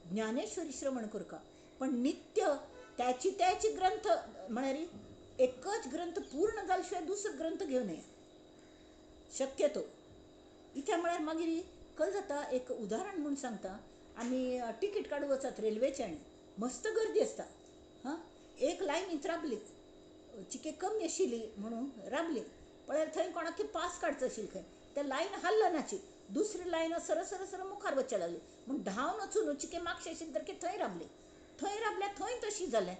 ज्ञानेश्वरी श्रवण करका. पण नित्य त्याची ग्रंथ म्हळ्यार एकच ग्रंथ पूर्ण जाल्या शिवाय दुसरो ग्रंथ घेवन नये शक्यतो. इत्या म्हळ्यार मागीर कळ्ळें जाता. एक उदाहरण म्हूण सांगता. आमी टिकीट काडूं वचत रेल्वेचे आनी मस्त गर्दी आसता. हां, एक लायनीत राबली, चिके कमी आशिल्ली म्हणून राबली. पळयार थंय कोणाक पास काडचो आशिल्लो खंय. त्या लायन हल्लनाची. दुसरी लायन सर मुखार वचचे लागली. म्हूण धांवन वचून चिके मागशे आशिल्ले सारके थंय राबली. थंय राबल्या थंय तशी जालें.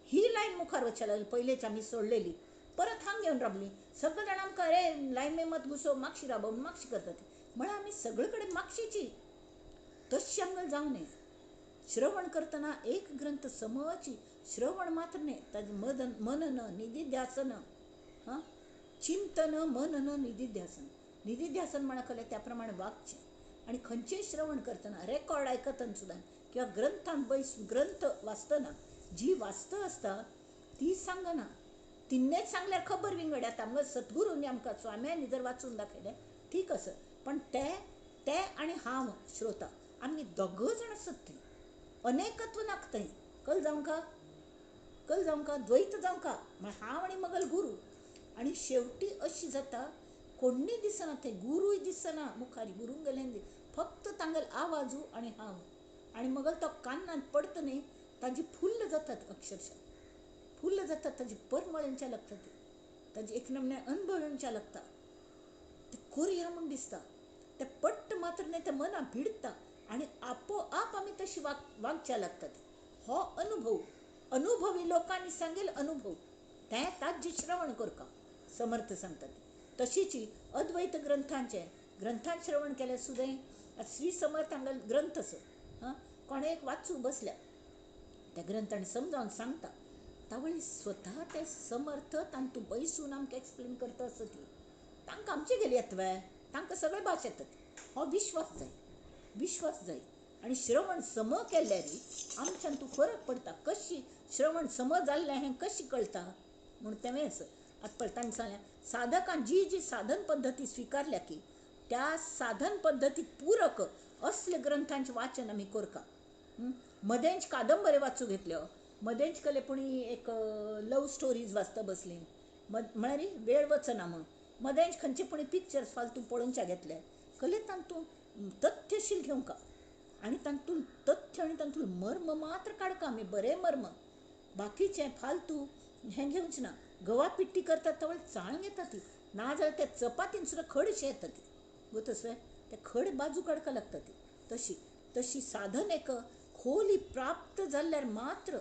ही लायन मुखार वचचे लागली पयलेच आमी सोडलेली. परत हांग घेवन राबली. सगळे जाण आमकां अरे लायन में मत घुसो, मागशी राबो म्हूण मागशी करतात. म्हळ्यार आमी सगळे कडेन मागशीची. तशी आमगेलें जावं नये. श्रवण करतना एक ग्रंथ समची श्रवण मात्र न्ही, ताजें मनन निधिध्यासन. हां, चिंतन मनन निधिध्यासन. निधिध्यासन म्हणा कले त्या प्रमाणे वागचें. आणि खंयचेय श्रवण करतना रेकॉर्ड आयकतना सुद्दां किंवा ग्रंथांत ग्रंथ वाचतना जी वाचत आसता ती सांगना. तिन्नेच सांगल्यार खबर विंगड. आमकां सद्गुरूंनी आमकां स्वाम्यांनी जर वाचून दाखयलें ठीक आसा. पण ते आनी हांव श्रोता आमी दोग जाण आसत थंय. अनेकत्व नाका. कळ्ळें जावं का द्वैत जावं का. हांव आनी मगल गुरू. आणि शेवटी अशी जाता कोणूय दिसना थंय. गुरूय दिसना मुखारी. गुरूंक गेलें फक्त तांगेलो आवाजू आनी हांव. आनी मगल तो कान्नांत पडटा न्ही ताजी फुल्ल जातात. अक्षरशः फुल्ल जातात. ताजी परमळ येवच्या लागता. ताजी एक नमने अनुभव येवच्या लागता. ते कोरया म्हूण दिसता. ते पट्ट मात्र न्ही ते मना भिडता. आणि आपोआप आमी तशी वागच्या लागतात. हो अनुभवी लोकांनी सांगेल अनुभव ते ताजे श्रवण करका समर्थ सांगतात. तशीची अद्वैत ग्रंथांत श्रवण केले सुद्दां श्री समर्थ हांगेल ग्रंथ आसा. हां, कोणे एक वाचू बसल्या त्या ग्रंथांनी समजावन सांगता. तावळी स्वता ते समर्थ तांतू बैसून आमकां एक्सप्लेन करता आसत ती. तांकां आमचे गेली येतवे. तांकां सगळे भास येतात. हो विश्वास जाय. आणि श्रवण सम केल्यार आमच्यान तूं फरक पडटा. कशी श्रवण सम जाल्लें हें कशी कळटा म्हूण तेवेंच आतां पळय तांणी सांगलें साधकान जी साधन पद्दती स्विकारल्या की त्या साधन पद्दतीक पूरक असले ग्रंथांचें वाचन आमी करका. मदेंच कादंबरी वाचूं घेतल्यो. मदेंच कले पुणी एक लव स्टोरीज वाचता बसली. म्हळ्यार वेळ वचना म्हूण मदेंच खंयचे पुणी पिक्चर्स फालतू पळोवच्या घेतले. कले तांतूं तथ्यशील घेवंका. आनी तांतून तथ्य आनी तांतून मर्म मात्र काडका आमी. बरें मर्म. बाकीचें फालतू हें घेवच ना. गवा पिट्टी करतात तवळ चाळ घेता ती. नाजाल्यार ते चपातीन सुद्दां खडशे येता ती. गोतसले ते खड बाजू काडका लागता ती. तशी साधन एक खोली प्राप्त जाल्ल्यार मात्र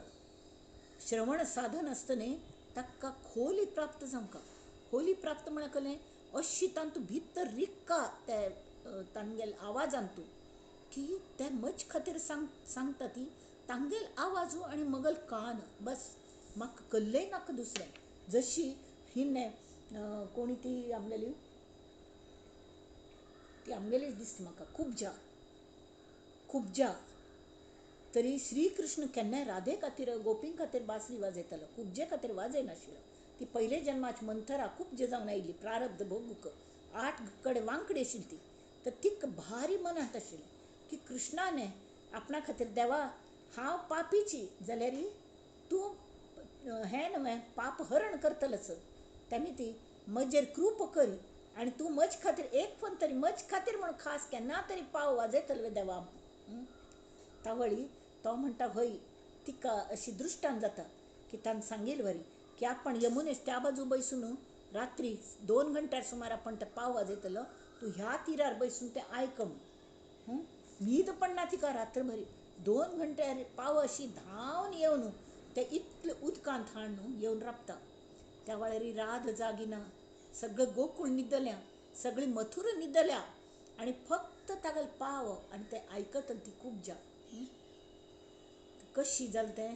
श्रवण साधन आसता न्ही ताका खोली प्राप्त जावंका. खोली प्राप्त म्हळ्यार कलें अशी तांतूं भितर रिक्का ते तांगेल आवाजांतू की ते मज खातीर सांगता ती. तांगेल आवाजू आनी मगल कान बस. म्हाका कसलेंय नाका दुसरें. जशी हिन्ने कोणी ती आमगेलीच दिसता म्हाका खुबजा. तरी श्री कृष्ण केन्नाय राधे खातीर गोपीं खातीर बासरी वाजयतालो. खुबजे खातीर वाजयनाशिल्लो. ती पयले जन्माची मंथरा खुबजे जावन आयिल्ली प्रारब्ध भोगूक. 8 कडेन वांकडी आशिल्ली ती. तर तिका भारी मनांत आशिल्लें की कृष्णाने आपणा खातीर देवा हांव पापीची जाल्यार तूं हें न्हय पाप हरण करतलोच. तेमी ती म्हजेर कृप करी आनी तूं म्हजे खातीर एक फन तरी म्हजे खातीर म्हूण खास केन्ना तरी पाव वाजयतलो देवा. तावळी तो म्हणटा हय. तिका अशी दृश्टांत जाता की ताणें सांगिल्लें वरी की आपण यमुनेस त्या बाजू बैसून रात्री 2 घंट्यार सुमार आपण ते पाव वाजयतलो. तूं ह्या तिरार बैसून ते आयक म्हूण. न्हीद पडना तिका रात्रभरी. 2 घंट्यार पाव अशी धांवन येवन ते इतले उदकांत हाड येवन राबता. त्या वेळार राध जागिना. सगळं गोकुळ न्हिदल्या. सगळी मथुरा न्हिदल्या. आनी फक्त तागेले पाव आनी ते आयकता ती खुबजा. कशी जालें तें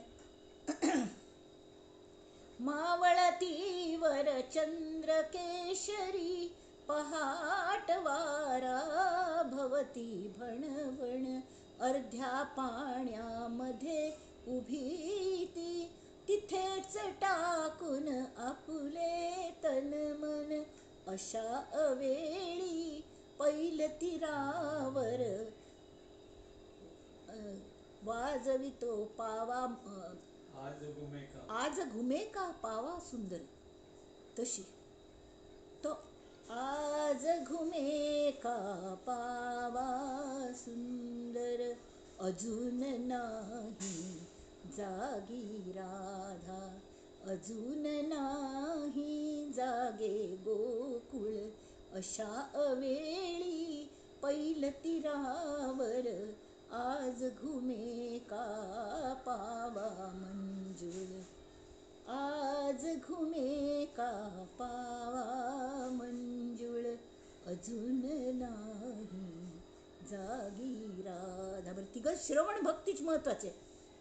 मावळती वर चंद्र केशरी पहाट वारा भवती भणभण अर्ध्या पाण्यामध्ये उभी ती. तिथेच टाकून आपुले तन मन, अशा अवेळी पैल तीरावर वाजवितो पावा. आज घुमे का पावा सुंदर. तशी तो आज घुमे का पावा सुंदर, अजून नाही जागी राधा, अजून नाही जागे गोकुळ, अशा अवेळी पैल तीरावर आज घुमे का पावा मंजुळ, आज घुमे का पावा मंजुळ, अजून नाही जागी राधा. बरं तिघं श्रवण भक्तीच महत्वाचे.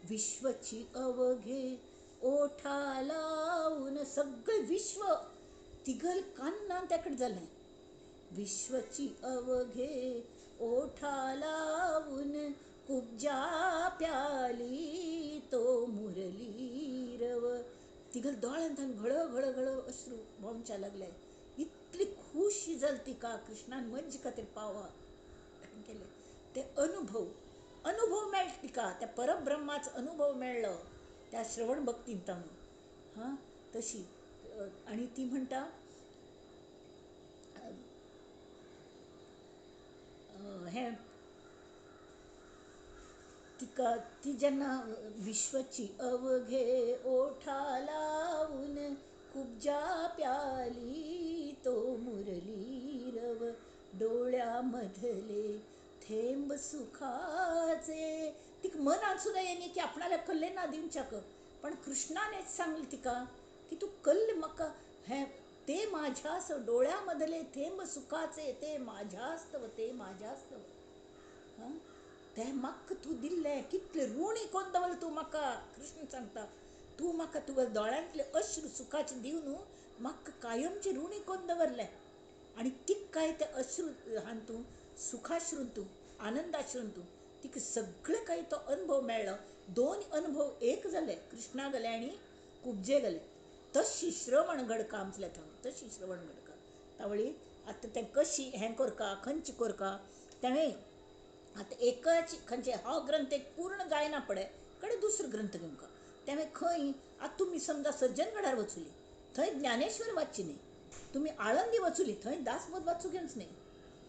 विश्वची अवघे ओठा लावून, सगळं विश्व तिघल कान्ना त्याकडे झालंय. विश्वची अवघे ओठा लावून, कुब्जा प्याली तो मुरली रव. तिघल डोळ्यांत घळ घळ घळ अश्रू वाहूंच्या लागले. इतली खुशी झालती का कृष्णान मंज का ते पावा केले. ते अनुभव मेळटी का त्या परब्रह्माचा अनुभव मेळलो त्या श्रवण भक्तींत. हां तशी. आणि ती म्हणटा हे ती जेन्ना विश्वची अवघे ओठा लावून, कुब्जा प्याली तो मुरली रव, डोळ्यामधले थेंब सुखाचे. तिक मनात सुद्धा येणे की आपणाला कल्ले ना दिवच्याक, पण कृष्णानेच सांगले तिका की तू कल्ले मका हे ते माझ्यास, डोळ्यामधले थेंब सुखाचे ते माझ्यास्तव, ते माझ्यास्तव. हां ते म्हाका तू दिल्ले कितले ऋणी कोंदवल तू म्हाका. कृष्ण सांगता तू म्हाका तुगे दोळ्यांतले अश्रू सुखाचे दिव न्हू, म्हाका कायमचे ऋणी कोण दवरले. आणि तीक काय ते अश्रू हान तू सुखाश्रून तू आनंदाश्रून तू तिका सगळे काही तो अनुभव मेळ्ळो. दोन अनुभव एक जाले, कृष्णा गेले आणि कुब्जे गेले. तशी श्रवण घडका आमचल्या थंग, तशी श्रवण घडका तावळी. आतां तें कशी हें करका खंयची करका तें आतां एकच खंयचे हो ग्रंथ एक पूर्ण जायना पडे कडे दुसरो ग्रंथ घेवंका. तें खंय आतां तुमी समजा सज्जनगडार वचुली थंय ज्ञानेश्वर वाचची न्ही, तुमी आळंदी वचुली थंय दासबोध वाचूं घेवंच न्ही.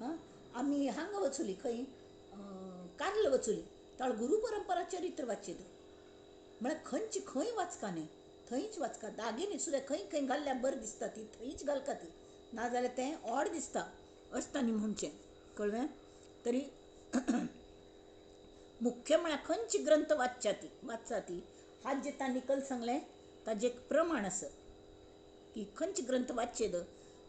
हां आमी हांगा वचुली खंय कार्ल वचुली ताळ गुरू परंपरा चरित्र वाचचें म्हळ्यार खंयची खंय वाचका न्ही, थंयच वाचका. दागिनी सुद्दां खंय खंय घाल्ल्यार बरें दिसता ती थंयच घालका ती, नाजाल्यार तें ऑड दिसता असता न्ही म्हणचें. कळ्ळें. तरी मुख्य म्हळ्यार खंयची ग्रंथ वाचचा ती हात जे तांणी कल सांगलें ताजें एक प्रमाण आसा की खंयचे ग्रंथ वाचचे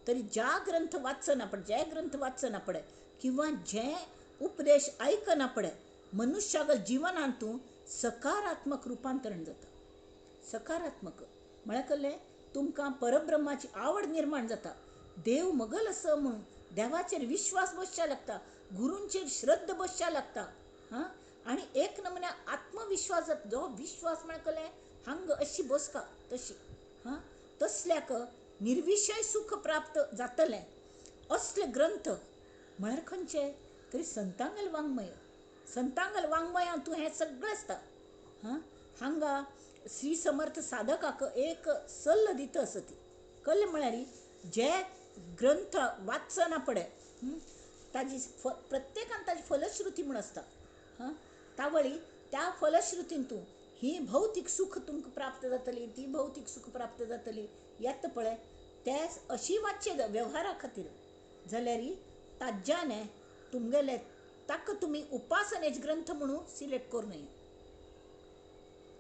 तरी ज्या ग्रंथ वाचना पडे, जे ग्रंथ वाचना पडे किंवा जे उपदेश आयकना पडे मनुष्याक जिवनांतूं सकारात्मक रुपांतरण जाता. सकारात्मक म्हळ्यार कळ्ळें तुमकां परब्रह्माची आवड निर्माण जाता. देव मगल आसा म्हणून देवाचेर विश्वास बसच्या लागता, गुरूंचेर श्रद्धा बसच्या लागता. हां आणि एक नमुन्या आत्मविश्वास जाता. जो विश्वास म्हळ्यार कळ्ळें हांग अशी बसका तशी. हां तसल्याक निर्विशय सुख प्राप्त जातलें असले ग्रंथ म्हळ्यार खंयचे तरी संतांगल वाङ्मय. संतांगल वाङ्मयां तूं हें सगळें आसता. हां हांगा श्री समर्थ साधकाक एक सल्ल दिता आसा ती कळ्ळें म्हळ्यार जे ग्रंथ वाचना पडे ताजी प्रत्येकान ताजी फलश्रुती म्हूण आसता. हां तावळी त्या फलश्रुतींतूं ही भौतीक सुख तुमकां प्राप्त जातली, ती भौतीक सुख प्राप्त जातली येता पळय ते अशी वाचचे वेव्हारा खातीर जाल्यार ताज्यान तुमगेले ताका तुमी उपासनेचे ग्रंथ म्हणून सिलेक्ट करूं नये.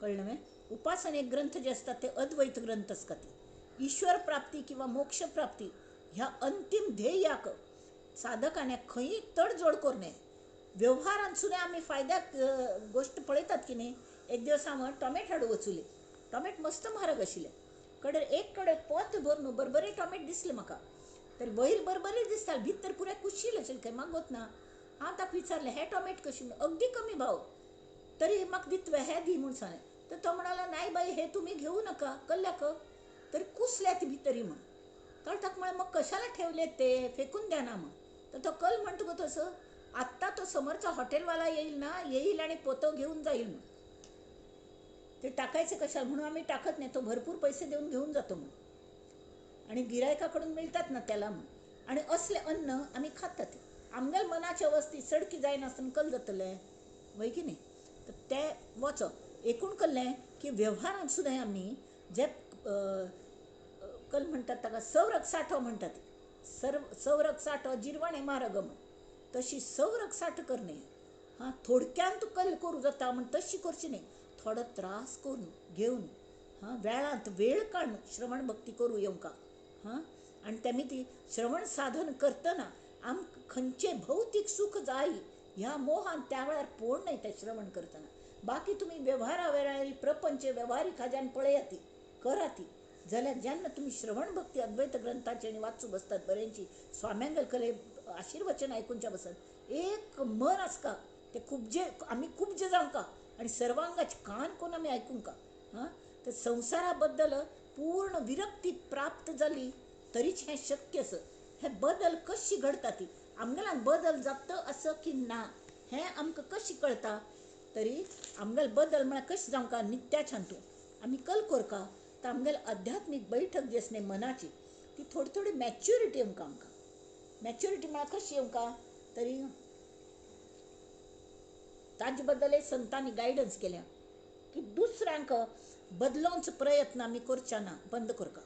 कळ्ळें न्हय. उपासनेक ग्रंथ जे असतात ते अद्वैत ग्रंथ आसता. ती ईश्वर प्राप्ती किंवा मोक्ष प्राप्ती ह्या अंतिम ध्येयाक साधकाने खंय तडजोड करूं नये. व्यवहारांत सुद्दां आमी फायद्याक गोश्ट पळयतात की न्ही. एक दिवस हांव टॉमेट हाडूं वचुलें. टॉमेट मस्त म्हारग आशिल्ले. एक कडेन पोत भर न्हू बरबरे टॉमेट दिसले म्हाका. तर वयर बरबरे दिसता भितर पुरे कुशिल्ले आशिल्ले खंय मागोत ना. हांव ताका विचारलें हे टॉमेट कशी, अगदी कमी भाव. तरी म्हाका दितवे हे दी म्हूण सांगलें. तर तो म्हणाला नाही बाई हे तुम्ही घेऊ नका कल्ल्याक तरी कुसल्यात भितरी मग तर टाक म्हणे मग कशाला ठेवले ते फेकून द्या ना मग तर तो कल म्हणतो ग तसं आत्ता तो समोरचा हॉटेलवाला येईल ना येईल आणि पोतं घेऊन जाईल मग ते टाकायचं कशाला म्हणून आम्ही टाकत नाही तो भरपूर पैसे देऊन घेऊन जातो मग आणि गिरायकाकडून मिळतात ना त्याला मग आणि असले अन्न आम्ही खातात आमगल मनाच्या वस्ती सडकी जाईन असं कल जातलंय वय की नाही तर ते वच एकूण कल्लंय की व्यवहारात सुद्धा आम्ही जे कल म्हणतात त्याला संरक साठव म्हणतात संरक साठव जिरवाणे मारगम तशी संरक साठ करणे हां थोडक्यात कल करू जाता म्हण तशी करची नाही थोडं त्रास करून घेऊन हां वेळात वेळ काढून श्रवण भक्ती करू येऊ का हां आणि त्यामी ती श्रवण साधन करताना आम खंचे भौतिक सुख जाई ह्या मोहान त्यावेळार पोड नाही त्या श्रवण करताना बाकी तुम्ही व्यवहारावेळी प्रपंच व्यवहारिक खाज्यान पळयाती कराती जाल्यार जेन्ना तुम्ही श्रवण भक्ती अद्वैत ग्रंथाची आणि वाचू बसतात बऱ्यांची स्वाम्यांगल कले आशीर्वचन ऐकूनच्या बसत एक मन आसका ते आम्ही खूप जे जाऊ का आणि सर्वांगाचे कान कोण आम्ही ऐकून का हां तर संसाराबद्दल पूर्ण विरक्ती प्राप्त झाली तरीच हे शक्य असं हे बदल कशी घडता ती आमगेलान बदल जातं असं की ना हे आमकां कशी कळता तरी आमगेल बदल म्हळ्यार कशी जावं का नित्या छानतो आम्ही कल करका तर आमगेल आध्यात्मिक बैठक जी असणे मनाची ती थोडी थोडी मॅच्युरिटी आमकां मॅच्युरिटी म्हळ्यार कशी आमकां तरी ताजे बद्दल संतांनी गायडन्स केल्या की दुसऱ्यांक बदलोवचो प्रयत्न आमी करचे ना बंद करका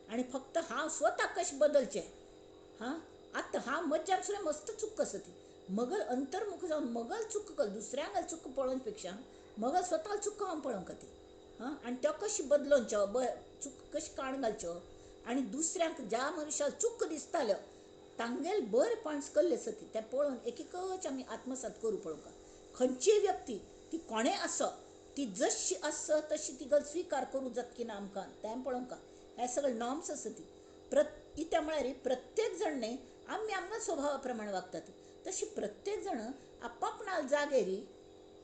आणि फक्त हांव स्वता कशें बदलचें हां आतां हांव मज्जान सुद्दां मस्त चुक्क आसा ती मगल अंतर्मुख जावन मगल चुक्क कर दुसऱ्यांक चुक्क पळोवन पेक्षा मगल स्वता चुक्क हांव पळोवंक ती हां आनी तो कशी बदलोवचो चुक्क कशी काण घालच्यो आनी दुसऱ्यांक ज्या मनशाक चुक्क दिसतालो तांगेल बरे पॉयंट्स कल्ले आसा ती ते पळोवन एक एकच आमी आत्मसात करूं पळोवंक खंयचीय व्यक्ती ती कोणें आसो ती जशी आसा तशी ती गल स्विकार करूं जात की ना आमकां तें पळोवंक हे सगळे नॉर्म्स आसा ती त्या म्हळ्यार प्रत्येक जणने आमी आमच्या स्वभावा प्रमाणे वागतात तशी प्रत्येक जण आपापणा जागेरी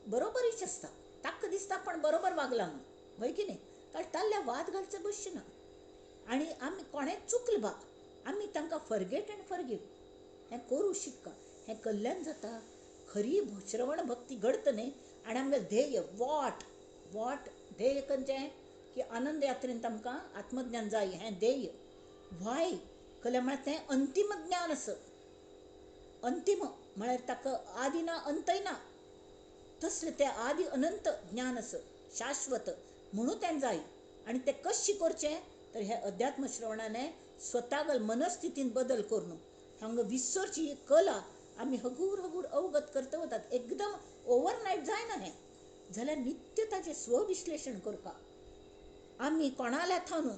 बरोबरीच आसता ताका दिसता पण बरोबर वागला म्हणून वय की नाही कारण ताल्ल्या वाद घालचे बसचे ना आणि आमी कोणें चुकले बा आमी तांकां फॉरगेट एंड फॉरगिव हें करूं शिकता हें कल्याण जाता खरी श्रवण भक्ती घडत न्ही आनी आमगे ध्येय वॉट ध्येय खंयचें की आनंद यात्रेंत आमकां आत्मज्ञान जाय हें ध्येय व्हाय कल्या म्हळ्यार तें अंतीम ज्ञान आसा अंतीम म्हळ्यार ताका आदी ना अंतय ना तसलें तें आदी अनंत ज्ञान आसा शाश्वत म्हणून तें जाय आनी तें कशें करचें तर हे अध्यात्म श्रवणाने स्वतागल मनस्थितीन बदल करून हांगा विसरची ही कला आमी हगूर हगूर अवगत करता वतात एकदम ओवरनायट जायना हें जाल्यार नित्य ताचें स्वविश्लेशण करता आमी कोणाल्या थानू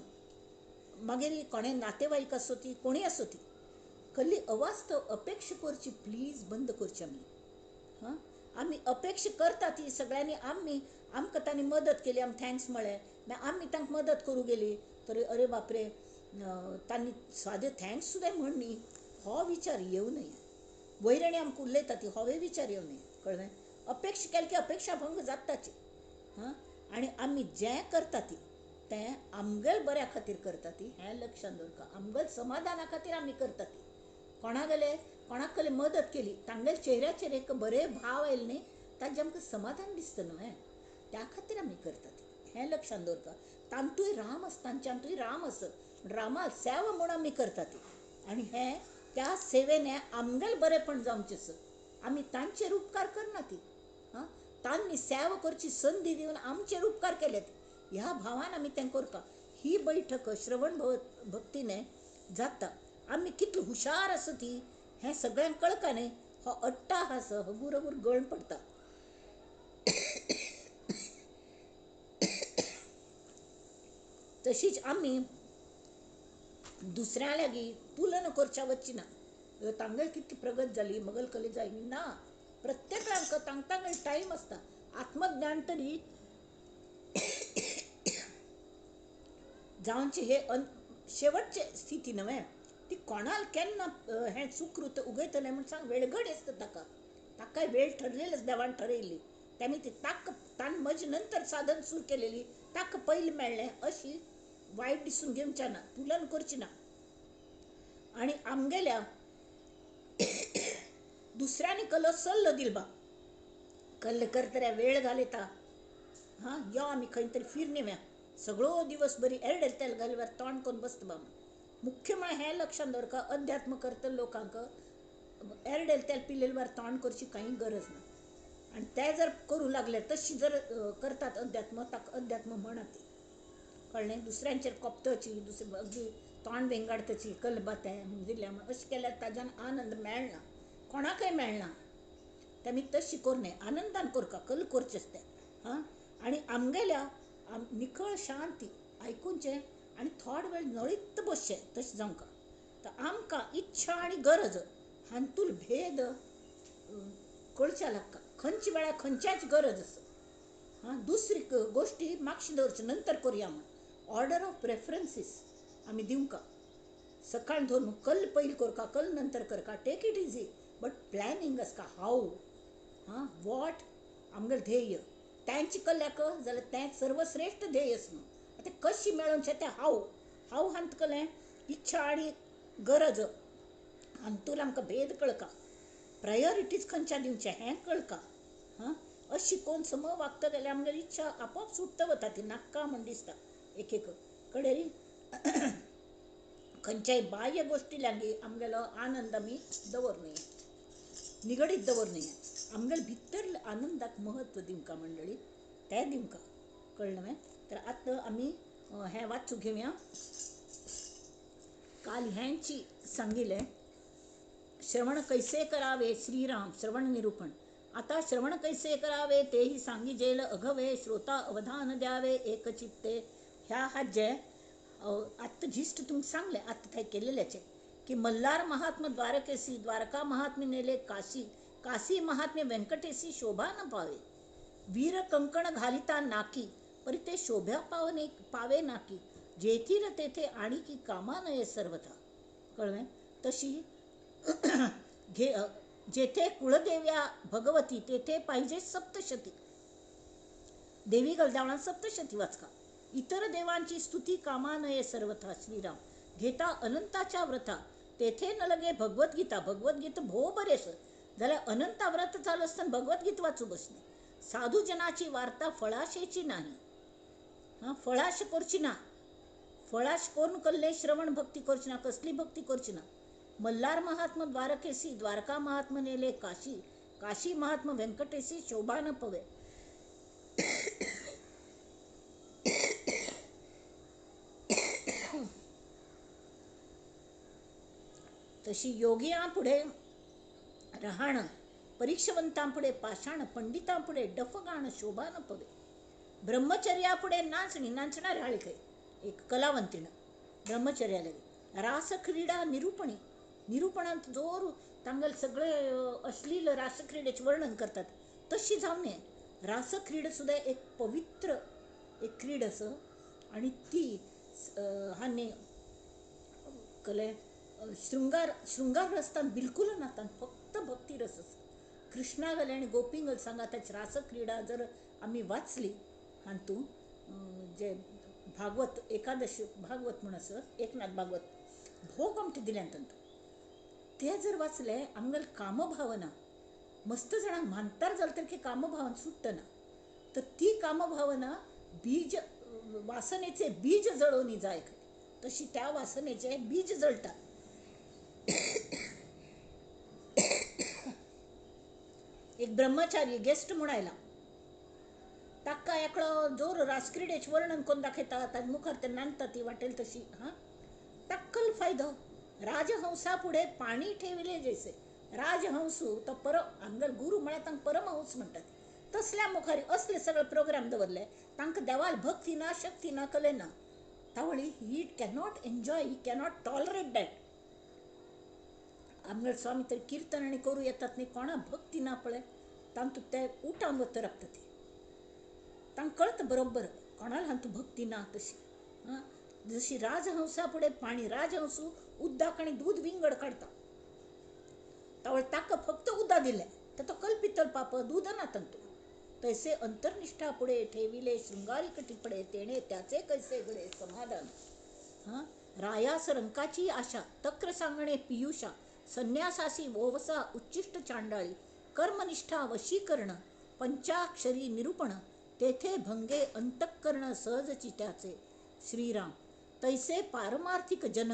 मागीर कोणें नातेवाईक आसो ती कोणी आसो ती कसली अवास्तव अपेक्षा करची प्लीज बंद करची आमी हां आमी अपेक्षा करता ती सगळ्यांनी आमकां तांणी मदत केली आमी थँक्स म्हळें मागीर आमी तांकां मदत करूं गेली तरी अरे बापरे तांणी सादें थँक्स सुद्दां म्हण न्ही हो विचार येवं नये वैरणी आमकां उलयता ती होवे विचार येवं नये कळ्ळें अपेक्षा केली की अपेक्षा भंग जाताची हां आनी आमी जें करता ती तें आमगेल बऱ्या खातीर करता ती हें लक्षांत दवरता आमगेल समाधाना खातीर आमी करता ती कोणाक कले मदत केली तांगेल चेहऱ्याचेर एक बरे भाव आयले न्ही तांचें आमकां समाधान दिसता न्हय त्या खातीर आमी करता ती हें लक्षांत दवरता तांतूय राम आसा तांच्यांतूय राम आसा रामा सेवा म्हूण आमी करता ती आनी हें त्या सेवेने आमगेल बरेपण जावचें आसा आमी तांचेर उपकार करना ती हां तांणी सेवा करची संदी दिवन आमचेर उपकार केले ह्या भावान आमी तें करता ही बैठक श्रवण भक्तीने जाता आमी कितली हुशार आसा ती हें सगळ्यांक कळका न्ही हो अट्टाहास हगूर हगूर गळून पडटा तशीच आमी दुसऱ्या लागीं तुलना करच्या वचची ना तांगेल कितली प्रगत जाली मगल कले जायनी ना प्रत्येकांक तांगेल टायम आसता आत्मज्ञान तरी जावचे हे शेवटचे स्थिती न्हय ती कोणाल केन्ना हें सुकृत उगयतलें म्हण सांग वेळगडी आसता ताका वेळ ठरलेलीच देवान ठरयल्ली त्यामुळे ती ताक तान मज नंतर साधन सुरू केलेली ताक पहिले मेळ्ळें अशी वायट दिसून घेवच्या ना, तुलन करची ना. आणि आमगेल्या दुसऱ्याने कलो सल्लो दिलबा, कल्ल करतऱ्या वेळ घालता हां यो आम्ही खंय तरी फिरणे म्या सगळो दिवस बरी एरडेल तेल घालवर तोंड करून बसत बा. मुख्य म्हळ्यार हें लक्षात दवरका, अध्यात्म करतले लोकांक एरडेल तेल पिलेलवर तोंड करची काही गरज ना. आणि ते जर करू लागले तशी जर करतात अध्यात्म, ताका अध्यात्म म्हणत कळ्ळें. दुसऱ्यांचेर कोपतची, दुसरे अगदी तोंड वेंगाडतची कलबातें दिल्या अशें केल्यार ताज्यान आनंद मेळना, कोणाकय मेळना. तेमी तशी कोरणे आनंदान कोरका, कल करचेच तें हां. आणि आमगेल्या निखळ शांती आयकूनचें आनी थोडो वेळ नळीत बसचें तशें जावंका. तर आमकां इच्छा आनी गरज हांतूल भेद कळच्या लागता, खंयच्या वेळार खंयच्याच गरज आसा हां. दुसरी गोश्टी मागशी दवरच्यो नंतर करुया म्हण ऑर्डर ऑफ प्रेफरन्सीस आमी दिवंका. सकाळ धरून कल पयलीं करका, कल नंतर करका, take it easy, but planning आसका हाव हां वॉट आमगेलें ध्येय तांची कल्ल्याक जाल्यार तें सर्वश्रेश्ठ ध्येय आसा न्हू. आतां कशी मेळोवचें तें हाव हाव हांत कलें इच्छा आनी गरज हांतून आमकां भेद कळका, प्रायोरिटीज खंयच्या दिवचें हें कळका हां. अशी कोण सम वागता जाल्यार आमगेली इच्छा आपोआप सुट्ट वता, ती नाका म्हण दिसता एक एक कडेन. खंयच्याय बाह्य गोश्टी लागीं आमगेलो आनंद आमी दवरनये, निगडीत दवरनये. आमगेले भितर आनंदाक महत्व दिवंका मंडळी, तें दिवंका कळ्ळें न्हय. तर आतां आमी हें वाचू घेवया. काल ह्यांची सांगिल्लें श्रवण कैसे करावे, श्रीराम श्रवण निरूपण. आता श्रवण कैसे करावे तेही सांगिजेल अघवे, श्रोता अवधान द्यावे एकचित्ते. ह्या हात जे आत्ता जिस्ट तुमक सांगले आत्ता थंय केलेल्याचे की मल्हार महात्मा द्वारकेसी, द्वारका महात्मे नेले काशी, काशी महात्मे व्यंकटेशी शोभा न पावे. वीर कंकण घालिता नाकी, परी ते शोभा पावे नाकी. जेथील तेथे आणि की कामा नये सर्वथा. कळलं. तशी जेथे कुळदेव्या भगवती तेथे पाहिजे सप्तशती. देवी गलजावळा सप्तशती वाचका. इतर देवांची स्तुती कामा नये सर्वथा. श्रीराम घेता अनंताच्या व्रता, तेथे न लगे भगवद्गीता. भगवद्गीता भो बरेस जाल्यार अनंता व्रत चालू असताना भगवद्गीता वाचू बसणे. साधू जनाची वार्ता फळाशेची नाही हां, फळाश करची ना. फळाश कोण कल्ले श्रवण भक्ती करची ना, कसली भक्ती करची ना. मल्हार महात्मा द्वारकेसी, द्वारका महात्मा नेले काशी, काशी महात्मा व्यंकटेशी शोभा न पवे. तशी योगियापुढे रहाण, परीक्षवंतांपुढे पाषाण, पंडितांपुढे डफगाण शोभा न पवे. ब्रह्मचर्यापुढे नाचणी, नाचणार आळी काही एक कलावंतीनं ब्रह्मचर्याला. रासक्रीडा निरूपणी, निरूपणात जोर तांगल सगळे अश्लील रासक्रीडेचे वर्णन करतात तशी जाऊ नये. रासक्रीड सुद्धा एक पवित्र एक क्रीड असं, आणि ती हाने कले शृंगार रस्तान बिलकुल नातान फक्त भक्ती रस. कृष्णागल आणि गोपिंगल सांगा त्याच रासक्रीडा जर आम्ही वाचली हातून जे भागवत एकादशी भागवत म्हणसं एकनाथ भागवत भोग आमटे दिल्यांत ते जर वाचले आमगेल कामभावना मस्त जणांक मानतार जाल तर की कामभावना सुट्टना. तर ती कामभावना बीज वासनेचे बीज जळोनी जाय, तशी त्या वासनेचे बीज जळतात. एक ब्रह्मचारी गेस्ट म्हणायला ताका एकलो जोर रासक्रीडेचे वर्णन करून दाखयतात आणि मुखार ते नांदतात ती वाटेल तशी हां. टक्कल फायदो राजहंसा पुढे पाणी ठेवले जैसे. राजहंसू तो आमगेल गुरु म्हळ्यार तांकां परमहंस म्हणटात. तसल्या मुखारी असले सगळे प्रोग्राम दवरले तांकां देवाल भक्ती ना, शक्ती ना, कले ना. तावळी he cannot enjoy, he cannot tolerate that. आमगेल स्वामी तरी कीर्तन आणि करू येतात न्ही, कोणा भक्ती ना पळय तांतू ते उठावन वत राखता ती. तांकां कळतं बरोबर कोणाला हातूंत भक्ती ना तशी हां. जशी राजहंसा पुढे पाणी, राजहंसू उदक आणि दूध विंगड काढता. तावळ ताका फक्त उदक दिलें तर तो कल्पितल पाप दूध ना तांतू तैसे अंतर्निष्ठा पुढे ठेविले शृंगारिक टिपडे, तेणे त्याचे कैसे घडे समाधान. हा, रायास रंकाची आशा, तक्र सांगणे पियुषा, संन्यासासी ओवसा उच्चिष्ट चांडाळी, कर्मनिष्ठा वशीकरण, पंचाक्षरी निरूपण, तेथे भंगे अंतःकरण सहजची त्याचे. श्रीराम. तैसे पारमार्थिक जन,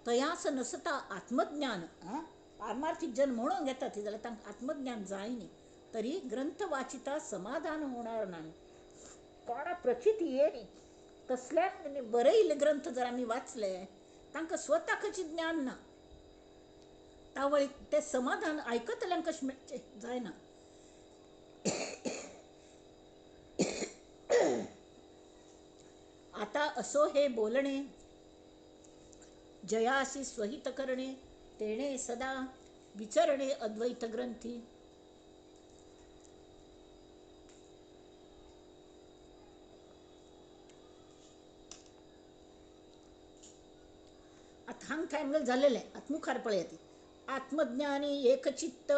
तयास नसता आत्मज्ञान. पारमार्थिक जन म्हणून घेतात त्याला तांक आत्मज्ञान जायनी, तरी ग्रंथ वाचिता समाधान होणार नाही. कोणा प्रचिती येणी तसल्या बरेल ग्रंथ जर आम्ही वाचले तांका स्वतःची ज्ञान ना, त्यावेळी ते समाधान ऐकतल्यां कशें मेळचे जायना. आता असो हे बोलणे, जयासी स्वहित करणे, तेणे सदा विचरणे अद्वैत ग्रंथी. हांग ट्रायंगल झालेलं आहे. आत्मुखार पळयती आत्मज्ञानी एकचित्त,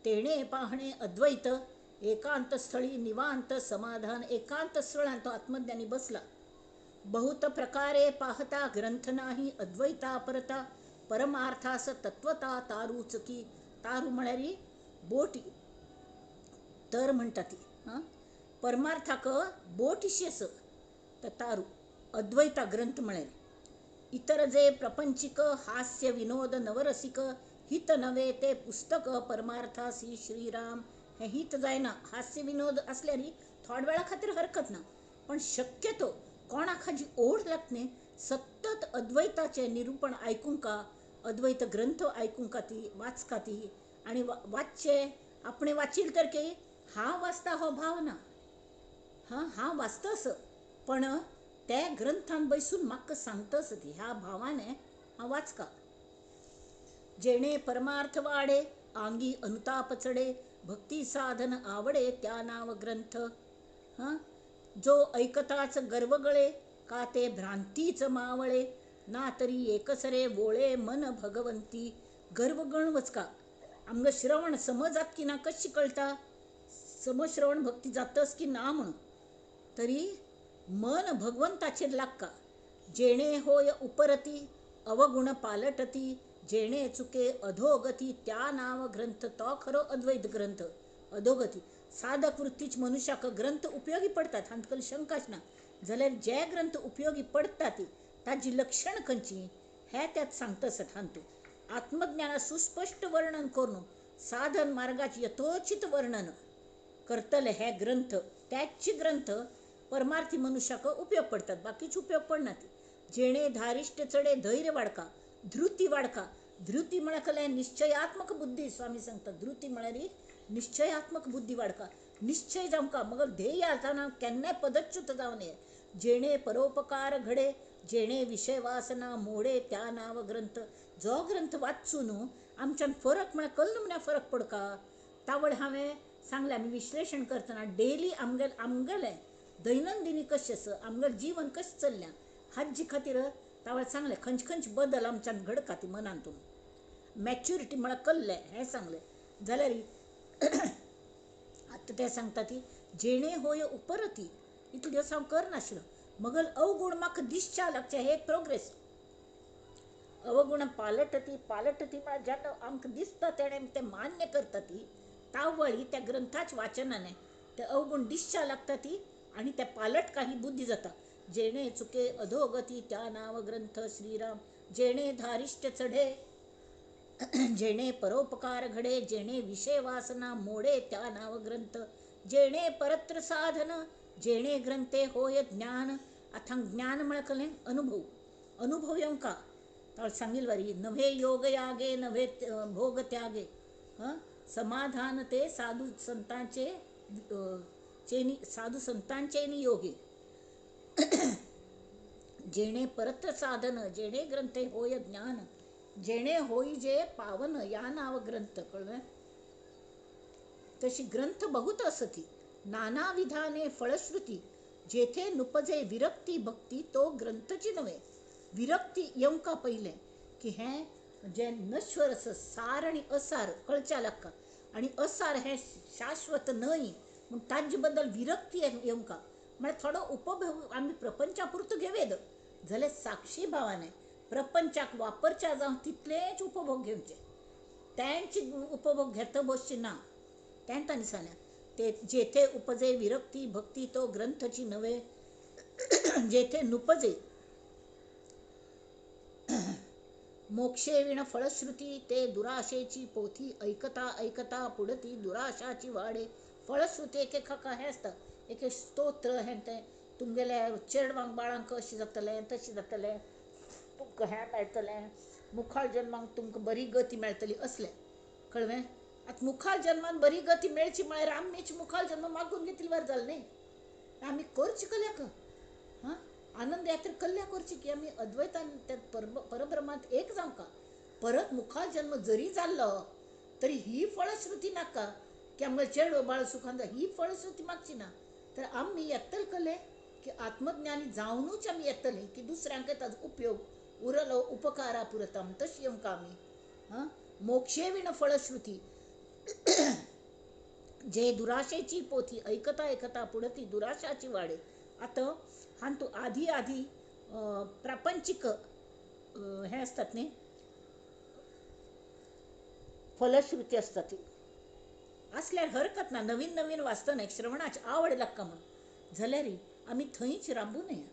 तेणे पाहणे अद्वैत, एकांत स्थळी निवांत समाधान. एकांत स्थळात तो आत्मज्ञानी बसला. बहुत प्रकारे पाहता ग्रंथ नाही अद्वैता परता, परमार्थास तत्वता तारूच की. तारू म्हणारी बोटी तर म्हणतात ती. परमार्थाक बोटीशेस तर तारू अद्वैता ग्रंथ म्हणाली. इतर जे प्रपंचिक हास्य विनोद नवरसिक, हित नव्हे ते पुस्तक परमार्थासी श्रीराम. हे हित जायना. हास्य विनोद असल्याने थोड्या वेळा खातीर हरकत ना, पण शक्यतो कोणाखाजी ओढ लागते सतत अद्वैताचे निरूपण ऐकून का, अद्वैत ग्रंथ ऐकून का ती वाचका ती. आणि वाचचे आपण वाचील तर की हा वाचता हो भावना, हा वाचतस, पण त्या ग्रंथान बैसून माका सांगतस ती ह्या भावाने हा वाचका. जेणे परमार्थ वाढे अंगी अनुताप चढे, भक्ती साधन आवडे त्या नाव ग्रंथ. जो ऐकताच गर्वगळे, का ते भ्रांतीच मावळे, ना तरी एकसरे वोळे मन भगवंती. गर्वगण वचका आमग श्रवण समजात की ना कशी कळता, समश्रवण भक्ती जातस की ना म्हण, तरी मन भगवंताचे लागका. जेणे होय उपरती अवगुण पालटती, जेणे चुके अधोगती त्या नाव ग्रंथ. तो खरो अद्वैत ग्रंथ. अधोगती साधक वृत्तीच मनुष्याक ग्रंथ उपयोगी पडतात हांतकल शंकाच ना. जाल्यार जे ग्रंथ उपयोगी पडतात ताजी लक्षण खंयची हे त्यात सांगतसत. हांतू आत्मज्ञाना सुस्पष्ट वर्णन करून साधन मार्गाचे यथोचित वर्णन करतले हे ग्रंथ. त्याची ग्रंथ परमार्थी मनुष्याक उपयोग पडतात, बाकीच उपयोग पडनात. जेणे धारिष्ट चढे धैर्य वाढका, धृती वाढका. धृती म्हणकले निश्चयात्मक बुद्धी. स्वामी सांगतात धृती म्हणाली निश्चयात्मक बुद्धी वाढका. निश्चय जावका मग ध्येय जावना केन्नाय पदच्युत जाऊ नये. जेणे परोपकार घडे, जेणे विषय वासना मोडे त्या नाव ग्रंथ. जो ग्रंथ वाचून आमच्यान फरक म्हणा कल्ल म्हणा फरक पडका. तावळ हांवें सांगलें आमी विश्लेषण करतना डेली आमगेलें दैनंदिनी कशें आसा, आमगेलें जीवन कशें चल्ल्या हाजी खातीर तावळ सांगलें खंयचे खंयचे बदल आमच्यान घडका ती मनांतून. मॅच्युरिटी म्हळ्यार कल्लें हें सांगलें जाल्यार आतां ते सांगता ती जेणे होय उपरती. इतले दिवस हांव करनाशिल्लो, मगल अवगुण म्हाका दिसच्या लागचे हे प्रोग्रेस. अवगुण पालटती म्हळ्यार जेन्ना आमकां दिसता तेणें ते मान्य करता ती तावळी त्या ग्रंथाच्या वाचनाने ते अवगुण दिसच्या लागता ती आणि त्या पालट काही बुद्धी जाता. जेणे चुके अधोगती त्या नाव ग्रंथ. श्रीराम. जेणे धारिष्ट चढे, जेणे परोपकार घडे, जेणे विषय वासना मोडे त्या नाव ग्रंथ. जेणे परत्र साधन, जेणे ग्रंथे होय ज्ञान. अथांग ज्ञान म्हणकले अनुभव. अनुभव येऊ का तर सांगील वारी नव्हे योग यागे नव्हे भोग त्यागे. समाधान ते साधू संतांचे योगे. जेणे परत्र साधन, जेणे ग्रंथे होय ज्ञान, जेणे होई जे पावन या नाव ग्रंथ. कळलं. तशी ग्रंथ बहुत असती नाना विधाने फळश्रुती, जेथे नुपजे विरक्ती भक्ती तो ग्रंथची नव्हे. विरक्ती येऊ का पहिले की हे जे नश्वर सार आणि असार कळच्या लागका, आणि असार हे शाश्वत नाही मग ताजी बद्दल विरक्ती येऊं का म्हणजे थोडं उपभोग आम्ही प्रपंचापुरतं घेवेद झाले साक्षी भावाने प्रपंचाक वापरच्या जाऊन तितलेच उपभोग घेवचे त्यांची उपभोग घेत बसची ना त्यांता निसाण्या ते जेथे उपजे विरक्ती भक्ती तो ग्रंथची नव्हे जेथे नुपजे मोक्षे विण फळश्रुती ते दुराशेची पोथी ऐकता ऐकता पुढती दुराशाची वाडे फळश्रुती एक एक हे असतं एक एक स्तोत्र हे ते तुमगेले चेडवांक बाळांक अशी जातले तशी जातले तुमकां हें मेळटलें मुखार जन्मांक तुमकां बरी गती मेळटली असले कळ्ळें आतां मुखार जन्मान बरी गती मेळची म्हळ्यार आमीच मुखार जन्म मागून घेतली बरं जालें न्ही आमी करची कल्याक हां आनंद यात्रा कल्ल्या करची की आमी अद्वैतान त्या परब्रह्मांत एक जावं का परत मुखार जन्म जरी जाल्लो तरी ही फळश्रुती नाका की आमगे चेडो बाळ सुखान ही फळश्रुती मागची ना तर आमी येतले कले की आत्मज्ञानी जावनूच आमी येतले की दुसऱ्यांक ताजो उपयोग उरलो उपकारा पुरतम तशी आमकां आमी हां मोक्षे विण फळश्रुती जे दुराशेची पोथी ऐकता ऐकता पुढे ती दुराशाची वाडे आता हां तू आधी आधी प्रापंचिक हे असतात न्ही फलश्रुती असतात ती असल्यार हरकत ना नवीन नवीन वाचतना एक श्रवणाची आवड लागता म्हण जाल्यार आमी थंयच राबूं नये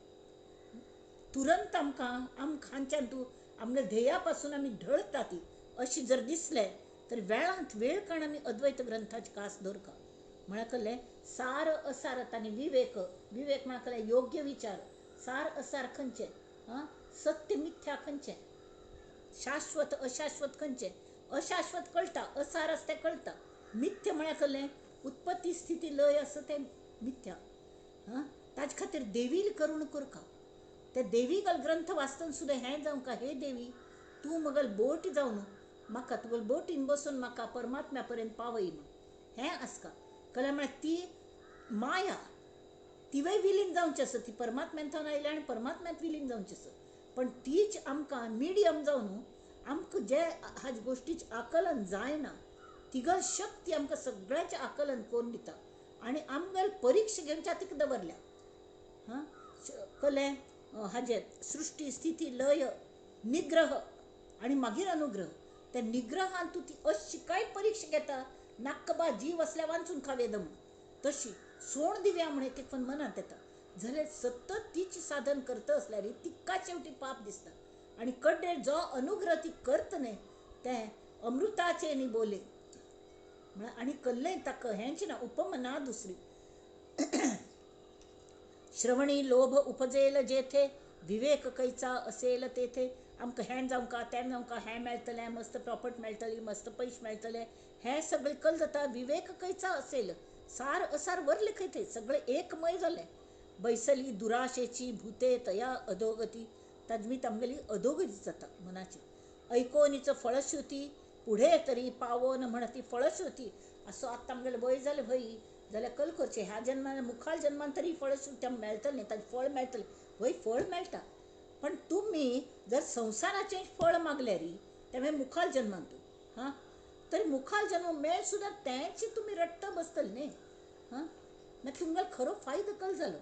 तुरंत आमकां खांच्यान तूं आमगे ध्येया पासून आमी ढळटा ती अशी जर दिसलें तर वेळांत वेळ काण आमी अद्वैत ग्रंथाची कास धरका म्हळ्यार कहलें सार असारत आनी विवेक विवेक म्हळ्यार कहलें योग्य विचार सार असार खंयचे हां सत्य मिथ्या खंयचे शाश्वत अशाश्वत खंयचे अशाश्वत कळटा असार आसा तें कळटा मिथ्य म्हळ्यार कहलें उत्पत्ती स्थिती लय आसा तें मिथ्या हां ताजे खातीर देवी करूण करका ते देवीगल ग्रंथ वाचतना सुद्दां हें जावं का हे देवी तूं म्हगेल बोट जावन म्हाका तुगेल बोटीन बसून म्हाका परमात्म्या पर्यंत पावय म्हण हें आसका कळ्ळें म्हळ्यार ती माया तिवय विलीन जावचें आसा ती परमात्म्यान थंय आयल्या आनी परमात्म्यांत विलीन जावचें आसा पण तीच आमकां मिडियम जावन आमकां जे हाजे गोश्टीचें आकलन जायना तिगल शक्ती आमकां सगळ्याचें आकलन करून दिता आनी आमगेल परिक्षा घेवच्या तिका दवरल्या हां कळ्ळें हाजे सृश्टी स्थिती लय निग्रह आनी मागीर अनुग्रह त्या निग्रहान तूं ती अशी काय परीक्षा घेता नाक्कबा जीव असल्या वांचून खावेद म्हण तशी सोण दिव्या म्हण एक पण मनांत येता जाल्यार सतत तिची साधन करता असल्यार तिका शेवटी पाप दिसता आनी कड्डेर जो अनुग्रह ती करता न्ही तें अमृताचे न्ही बोले म्हळ्यार आनी कल्लें ताका हेंची ना उपमना दुसरी श्रवणी लोभ उपजेल जेथे विवेक कैचा असेल तेथे आमकां हें जावं का तें जावं का हें मेळटलें मस्त प्रॉपर्ट मेळटली मस्त पयशे मेळटले हें सगळें कल जाता विवेक कैचा असेल सार असार वरले खंय ते सगळें एकमय जालें बैसली दुराशेची भूते तया अधोगती तजमीत आमगेली अधोगती जाता मनाची ऐकोनीचं फळश्रुती पुढे तरी पावोन म्हण ती फळश्रुती असो आतां आमगेलें वय जालें भई जाल्यार कल करचें ह्या जन्मान मुखार जन्मान तरी फळश्रुती मेळटलें ताजें फळ मेळटलें वय फळ मेळटा पण तुमी जर संसाराचें फळ मागल्यार तें मुखार जन्मान तूं हां तरी मुखार जन्म मेळ सुद्दां तेंची तुमी रट्ट बसतले न्ही हां मागीर तुमगेलो खरो फायदो कल जालो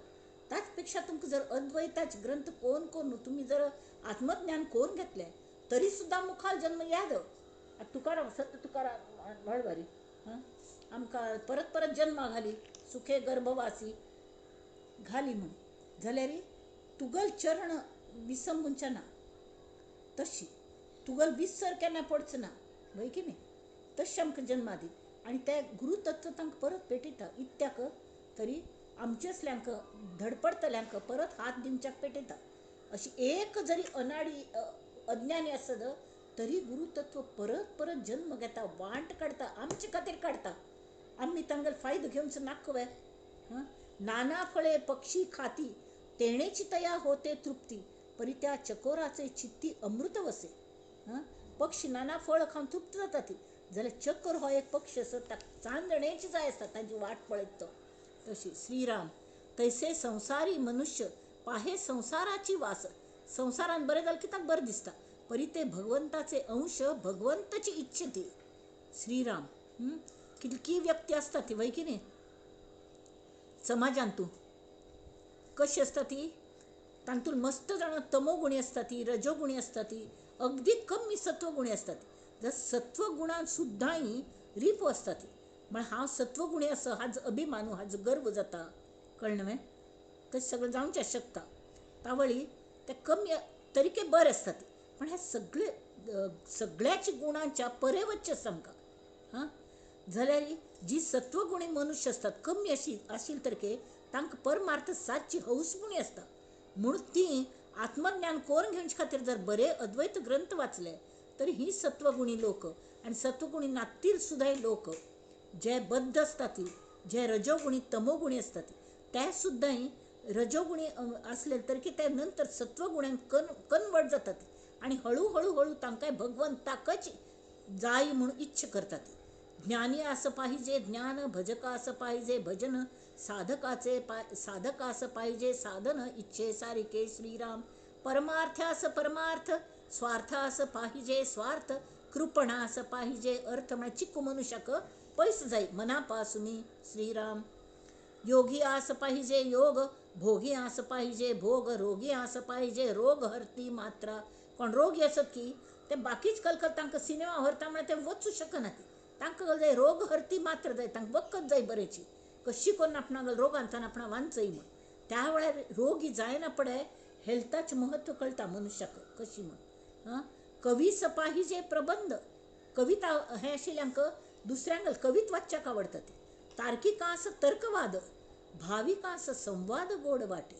ताच पेक्षा तुमकां जर अद्वैताचे ग्रंथ कोण कोण तुमी जर आत्मज्ञान कोण घेतलें तरी सुद्दां मुखार जन्म याद तुकाराम सत्य तुकाराम वळवारी हां आमकां परत परत जन्मा घाली सुखे गर्भवासी घाली म्हूण जाल्यार तुगल चरण विसंबूंच्या ना तशी तुगल विसर केन्ना पडच ना वय की न्ही तशें आमकां जन्मा दी आनी ते गुरुतत्व तांकां परत पेटयता इत्याक तरी आमचे असल्यांक धडपडतल्यांक परत हात दिवच्याक पेटयता अशी एक जरी अनाडी अज्ञानी आसत तरी गुरुतत्व परत परत जन्म घेता वांट काडता आमचे खातीर काडता आमी तांगेल फायदो घेवचो नाका वे हां नाना फळे पक्षी खाती तेणेची तया होते तृप्ती परी त्या चकोराचे चित्ती अमृत वसे हां पक्षी नाना फळ खावन तृप्त जाता ती जाल्यार चकोर हो एक पक्षी आसा ताका चांदणेची जाय आसता तांची वाट पळयत तो तशी श्रीराम तैसे संसारी मनुष्य पाहे संसाराची वास संसारान बरें जाल्यार कित्याक बरें दिसता परी ते भगवंताचे अंश भगवंताची इच्छा ती श्रीराम कितकी व्यक्ती आसता ती वय की न्ही समाजांतू कशी असता ती, तांतून मस्त जाणं तमोगुणी असता ती, रजोगुणी असता ती, अगदी कमी सत्वगुणी असतात. जर सत्वगुणान सुद्दाही रिपो असता ती, म्हण हांव सत्वगुणी असं हाज अभिमानू हाज गर्व जाता, कळ्ळें न्हय. तशें सगळें जावचें शकता. तावळी ते कमी तरीके बरे असतात, पण हे सगळ्याच गुणांच्या परे वच्चे सामका. हां, जाल्यार जी सत्वगुणी मनुष्य असतात कमी अशी आशिल्ले तरीके तांकां परमार्थ सादची हौसमुणी असता. म्हणून ती आत्मज्ञान करून घेवचे खातीर जर बरे अद्वैत ग्रंथ वाचले तर ही सत्वगुणी लोक आणि सत्वगुणी नातील सुद्धा लोक जे बद्ध असतात, जे रजोगुणी तमोगुणी असतात, ते सुद्दाही रजोगुणी असले तरी की ते नंतर सत्वगुण्यान कन्वर्ट जातात आणि हळूहळू हळू तांकां भगवंताकच जाय म्हणून इच्छा करतात. ज्ञानी असं पाहिजे ज्ञान, भजक असं पाहिजे भजन, साधक असं पाहिजे साधन, इच्छे सारिके श्रीराम, परमार्थ असं परमार्थ, स्वार्थ असं पाहिजे स्वार्थ, कृपणा असं पाहिजे अर्थ. म्हणजे चिक्कू मनुष्याक पैस जाई मनापासून श्रीराम. योगी असं पाहिजे योग, भोगी असं पाहिजे भोग, रोगी असं पाहिजे रोग हरती मात्रा. कोण रोगी असत की ते बाकीच कलकल तांकां सिनेमा हरता म्हळ्यार ते वचूं शकना, तांकां जाय रोग हरती मात्र जाय, तांकां वखद जाय बरेची, कशी करून आपणाक रोगांतल्यान आपणा वांचय म्हण. त्या वेळार रोगी जायना पडे हेल्थाचें म्हत्व कळटा मनुष्याक कशी म्हण. हां, कवीस पाहिजे प्रबंध, कविता हे आशिल्ल्यांक दुसऱ्यांक कवित वाचच्याक आवडटा ती. तार्किकांस तर्कवाद, भाविकांस संवाद गोड वाटे.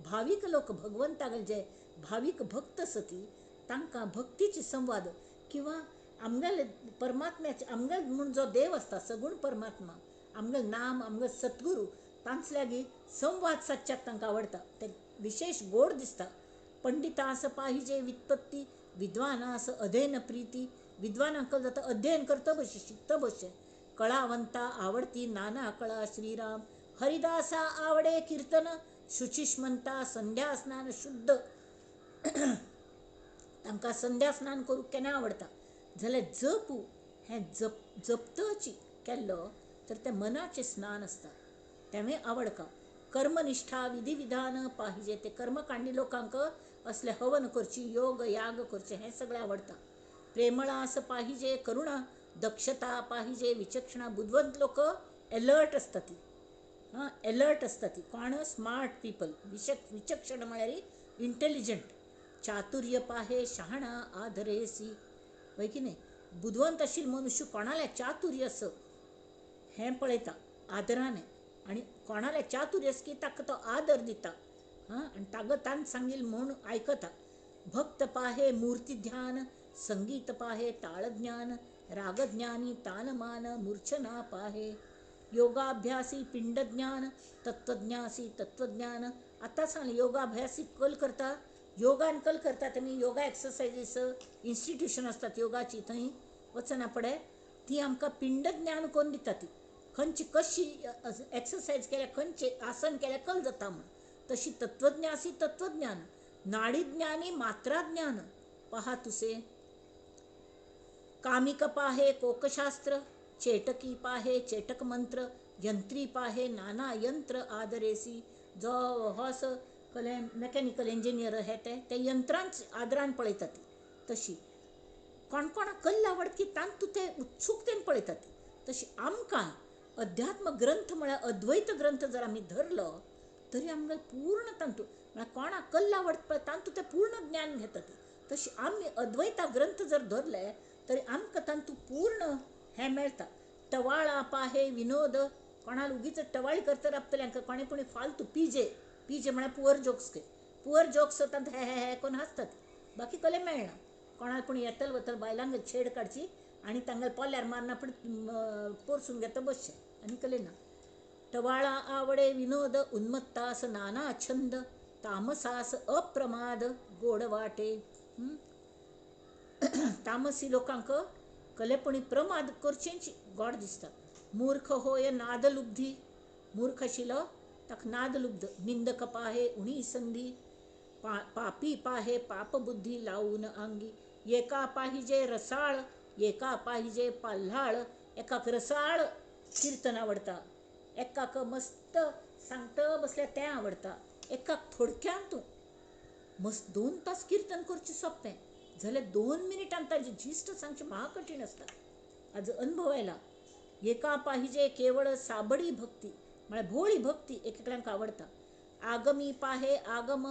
भाविक लोक भगवंताक जे भाविक भक्त असती तांकां भक्तीचे संवाद किंवा आमगेले परमात्म्याचे आमगेल म्हणून जो देव असता सगुण परमात्मा, आमगेल नाम आमगेल सद्गुरू तांचल्यागी संवाद सादच्याक तांकां आवडटा, ते विशेष गोड दिसता. पंडिता असं पाहिजे व्युत्पत्ती, विद्वाना असं अध्ययन प्रीती, विद्वानांक जाता अध्ययन करता बशे शिकता बशे. कळावंता आवडती नाना कळा श्रीराम, हरिदासा आवडे कीर्तन, शुचिष्मंता संध्या स्नान शुद्ध तांकां संध्या स्नान करूंक केन्ना आवडटा. जाल्यार जप हें जपतची केल्लो तर ते मनाचें स्नान असता, तें आवडका. कर्मनिष्ठा विधी विधान पाहिजे, ते कर्मकांडी लोकांक असले हवन करची योग याग करचे हें सगळें आवडटा. प्रेमळा असं पाहिजे करुणा, दक्षता पाहिजे विचक्षणा. बुद्धवंत लोक अलर्ट असता ती, हां अलर्ट असता ती. कोण स्मार्ट पीपल, विचक्षण म्हळ्यार इंटेलिजंट. चातुर्य पाहे शहाणा आदरेसी, वय की नाही. बुद्धवंत आशिल्लो मनुष्य कोणाले चातुर्य असं हें पळयता आदराने, आणि कोणाले चातुर्य आस की ताका तो आदर दिता. हां, आनी ताका तान सांगिल्लें म्हूण आयकता. भक्त पाहे मूर्ती ध्यान, संगीत पाहे ताळज्ञान, रागज्ञानी तानमान मूर्छना पाहे. योगाभ्यासी पिंडज्ञान, तत्वज्ञासी तत्वज्ञान. आता सांगलें योगाभ्यासी कल करता, योगान कल करता तेमी योगा एक्सरसायजीस इन्स्टिट्यूशन असतात योगाची, थंय वचना पडे ती आमकां पिंड ज्ञान करून दिता. ती खंयची कशी एक्सरसायज केल्या खंयचे आसन केल्या कल जाता म्हण. तशी तत्वज्ञासी तत्वज्ञान, नाडीज्ञानी मात्राज्ञान पहा तुसे. कामिक पाहे कोकशास्त्र, चेटकी पाहे चेटक मंत्र, यंत्री पाहे नाना यंत्र आदरेसी. जो होस कले मेकॅनिकल इंजिनियर हे ते यंत्रांच आदरान पळयता ती. तशी कोण कोणाक कल्ल आवडता की तांतू ते उत्सुकतेन पळयता ती. तशी आमकां अध्यात्म ग्रंथ म्हळ्यार अद्वैत ग्रंथ जर आमी धरलो तरी आमकां पूर्ण तांतू म्हळ्यार कोणाक कल्ल आवडटा पळय तांतू ते पूर्ण ज्ञान घेता ती. तशी आमी अद्वैता ग्रंथ जर धरले तरी आमकां तांतू पूर्ण हें मेळटा. टवाळा पाहे विनोद, कोणाला उगीच टवाळी करता राबतल्यांक कोणे पूण फालतू पीजे म्हळ्यार पुअर जोक्स तांत हे हे हे करून हांसतात, बाकी कले मेळना. कोणाला पूण येतल वतल बायलांक छेड काडची आनी तांगेले पोल्यार मारना पूण पोरसून घेता बसचें, आनी कले ना. टवाळा आवडे विनोद, उन्मत्तास नाना छंद, तामसास अप्रमाद गोड वाटे. तामसी लोकांक कलेपणी प्रमाद करचेंच गोड दिसता. मूर्ख होय नादलुब्धी, मूर्ख आशिल्लो ताका नादलुब्ध. निंदक पाहे उणी संधी, पापी पाहे पापबुद्धी लावून अंगी. एका पाहिजे रसाळ, एका पाहिजे पाल्हाळ. एकाक रसाळ कीर्तन आवडता, एकाक मस्त सांगता बसल्या तें आवडटा. एका थोडक्यांत मस्त 2 तास कीर्तन करचें सोंपें जाल्यार 2 मिनिटांत ताजें जिश्ट सांगचें महाकठीण आसता. हाजो अनुभव आयला. एका पाहिजे केवळ साबडी भक्ती म्हळ्यार भोळी भक्ती एकेकड्यांक आवडटा. आगमी पाहे आगम,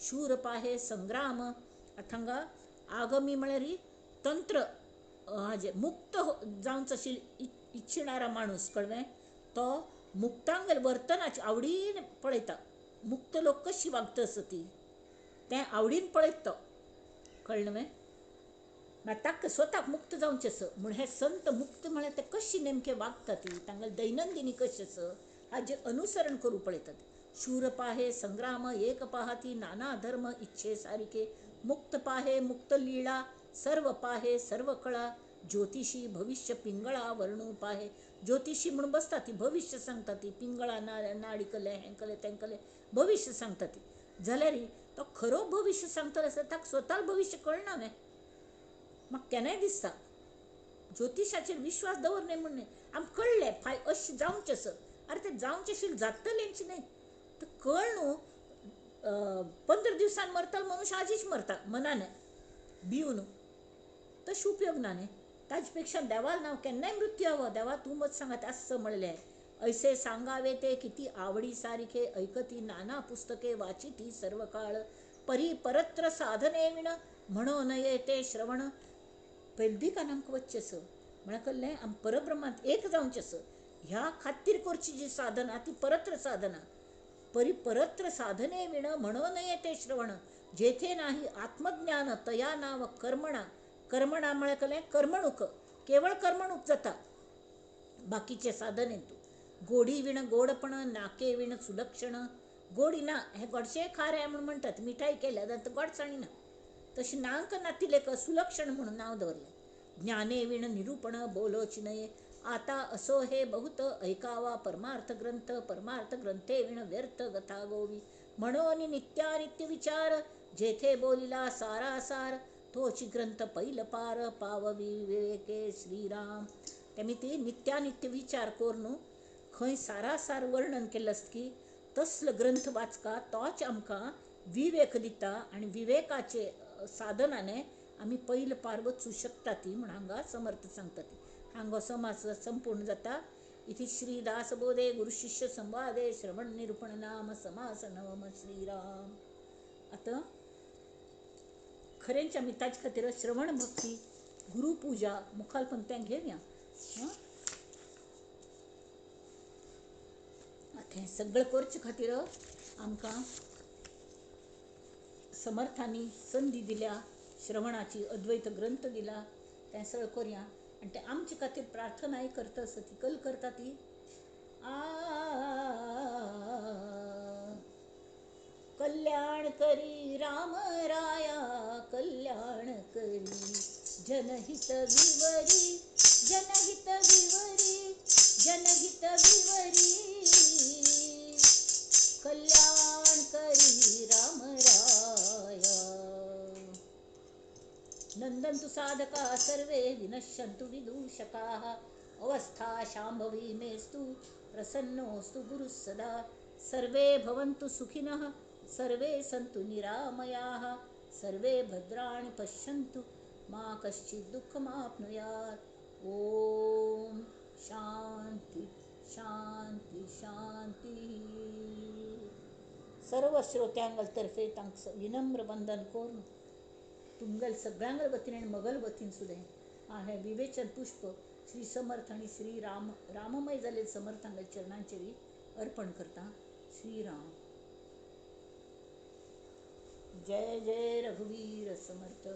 शूर पाहे संग्राम. आतां हांगा आगमी म्हळ्यार तंत्र हाजे मुक्त जावंच आशिल्ली इच्छिणारा माणूस कळ्ळें. तो मुक्तांग वर्तनाची आवडीन पळयता. मुक्त लोक कशी वागता आसा ती तें आवडीन पळयता तो. कळ्ळें न्हय. मागीर ताका स्वताक मुक्त जावचें आसा म्हूण हे संत मुक्त म्हळ्यार ते कशी नेमके वागता ती तांगेली दैनंदिनी कशी आसा हाजें अनुसरण करूं पळयतात. शूर पाहे संग्राम, एक पाहाती नाना धर्म इच्छे सारिके. मुक्त पाहे मुक्त लीळा, सर्व पाहे सर्व कळा. ज्योतिषी भविष्य पिंगळा वर्णू पाहे. ज्योतिषी म्हणून बसता ती भविष्य सांगता ती. पिंगळा नाडी कले हें कले तें कले भविष्य सांगता ती. जाल्यार तो खरो भविष्य सांगतलो आसता ताका स्वताक भविष्य कळना न्हय. म्हाका केन्नाय दिसता ज्योतिशाचेर विश्वास दवरणे म्हणून आमकां कळ्ळें फाय अशें जावचें आसा. अरे तें जावचें आशिल्लें जातलेंच न्हय. तें कळ न्हू. 15 दिवसान मरतलो मनुष्य आजीच मरता मनान भिवन. तशें उपयोग ना न्हय. ताजे पेक्षा देवाल नांव केन्नाय मृत्यू हवो. देवा तूं मत सांगात असं म्हणलें. ऐसे सांगावे ते किती आवडी सारिखे. ऐकती नाना पुस्तके वाचिती सर्व काळ. परी परत्र साधने विण म्हणो नये ते श्रवण. पैलदिकान आमकां वच्चें आसा म्हळ्यार कळ्ळें. आम परब्रह्मांत एक जावचें आसा. ह्या खातीर करची जी साधना ती परत्र साधना. परत्र साधने विण म्हणो नये ते श्रवण. जेथे नाही आत्मज्ञान तया नाव कर्मणा. कर्मणा म्हळ्यार कळ्ळें कर्मणूक. केवळ कर्मणूक जाता बाकीचे साधने तू. गोडी विण गोडपण, नाके विण सुलक्षण. गोडी ना हे गोडशें खारें म्हणून म्हणटात. मिठाई केल्या जाल्यार गोडसाणी ना. तशी नांक नातिलेक सुलक्षण म्हणून नाव दवरलें. ज्ञाने विण निरूपण बोलोच नये. आता असो हे बहुत ऐकावा परमार्थ ग्रंथ. परमार्थ ग्रंथे विण व्यर्थ गथा गोवी. म्हणून नित्यानित्य विचार जेथे बोलिला सारासार. तोची ग्रंथ पैल पार पाववी विवेके श्रीराम. तेमी ती नित्यानित्य विचार करून खंय सारासार वर्णन केल्लें आसता की तसलो ग्रंथ वाचका. तोच आमकां विवेक दिता आनी विवेकाचे साधनाने आमी पैल पार वचूं शकता ती म्हण हांगा समर्थ सांगता ती. हांगो समास संपूर्ण जाता. इति श्री दासबोधे गुरुशिष्य संवादे श्रवण निरूपण नाम समास नवम श्रीराम. आतां खरेंच आमी ताजे खातीर श्रवण भक्ती गुरुपूजा मुखालपण तें घेवया. आतां हें सगळें करचे खातीर आमकां समर्थांनी संधी दिल्या. श्रवणाची अद्वैत ग्रंथ दिला. तें सगळें करया. आनी ते आमचे खातीर प्रार्थनाय करता आसा ती कल करता ती कल्याण करी राम राया कल्याण करी. जनहित विवरी जनहित विवरी जनहित विवरी. कल्याण करी राम राया. नंदन्तु साधका सर्वे विनश्यन्तु विदूषकाः. अवस्था शाम्भवी मेस्तु प्रसन्नोऽस्तु गुरुः सदा. सर्वे भवन्तु सुखिनः सर्वे सन्तु निरामयाः. सर्वे भद्राणि पश्यन्तु मा कश्चित् दुःखमाप्नुयात्. ॐ शान्ति शान्ति शान्तिः. सर्व श्रोत्यांगल तांकां विनम्र वंदन करून तुमगेल सगळ्यांगल वतीन आनी मगल वतीन सुद्दां हें विवेचन पुष्प श्री समर्थ आनी श्री राममय जाल्ले समर्थांगेल चरणांचेर अर्पण करता. श्रीराम. जय जय रघुवीर समर्थ.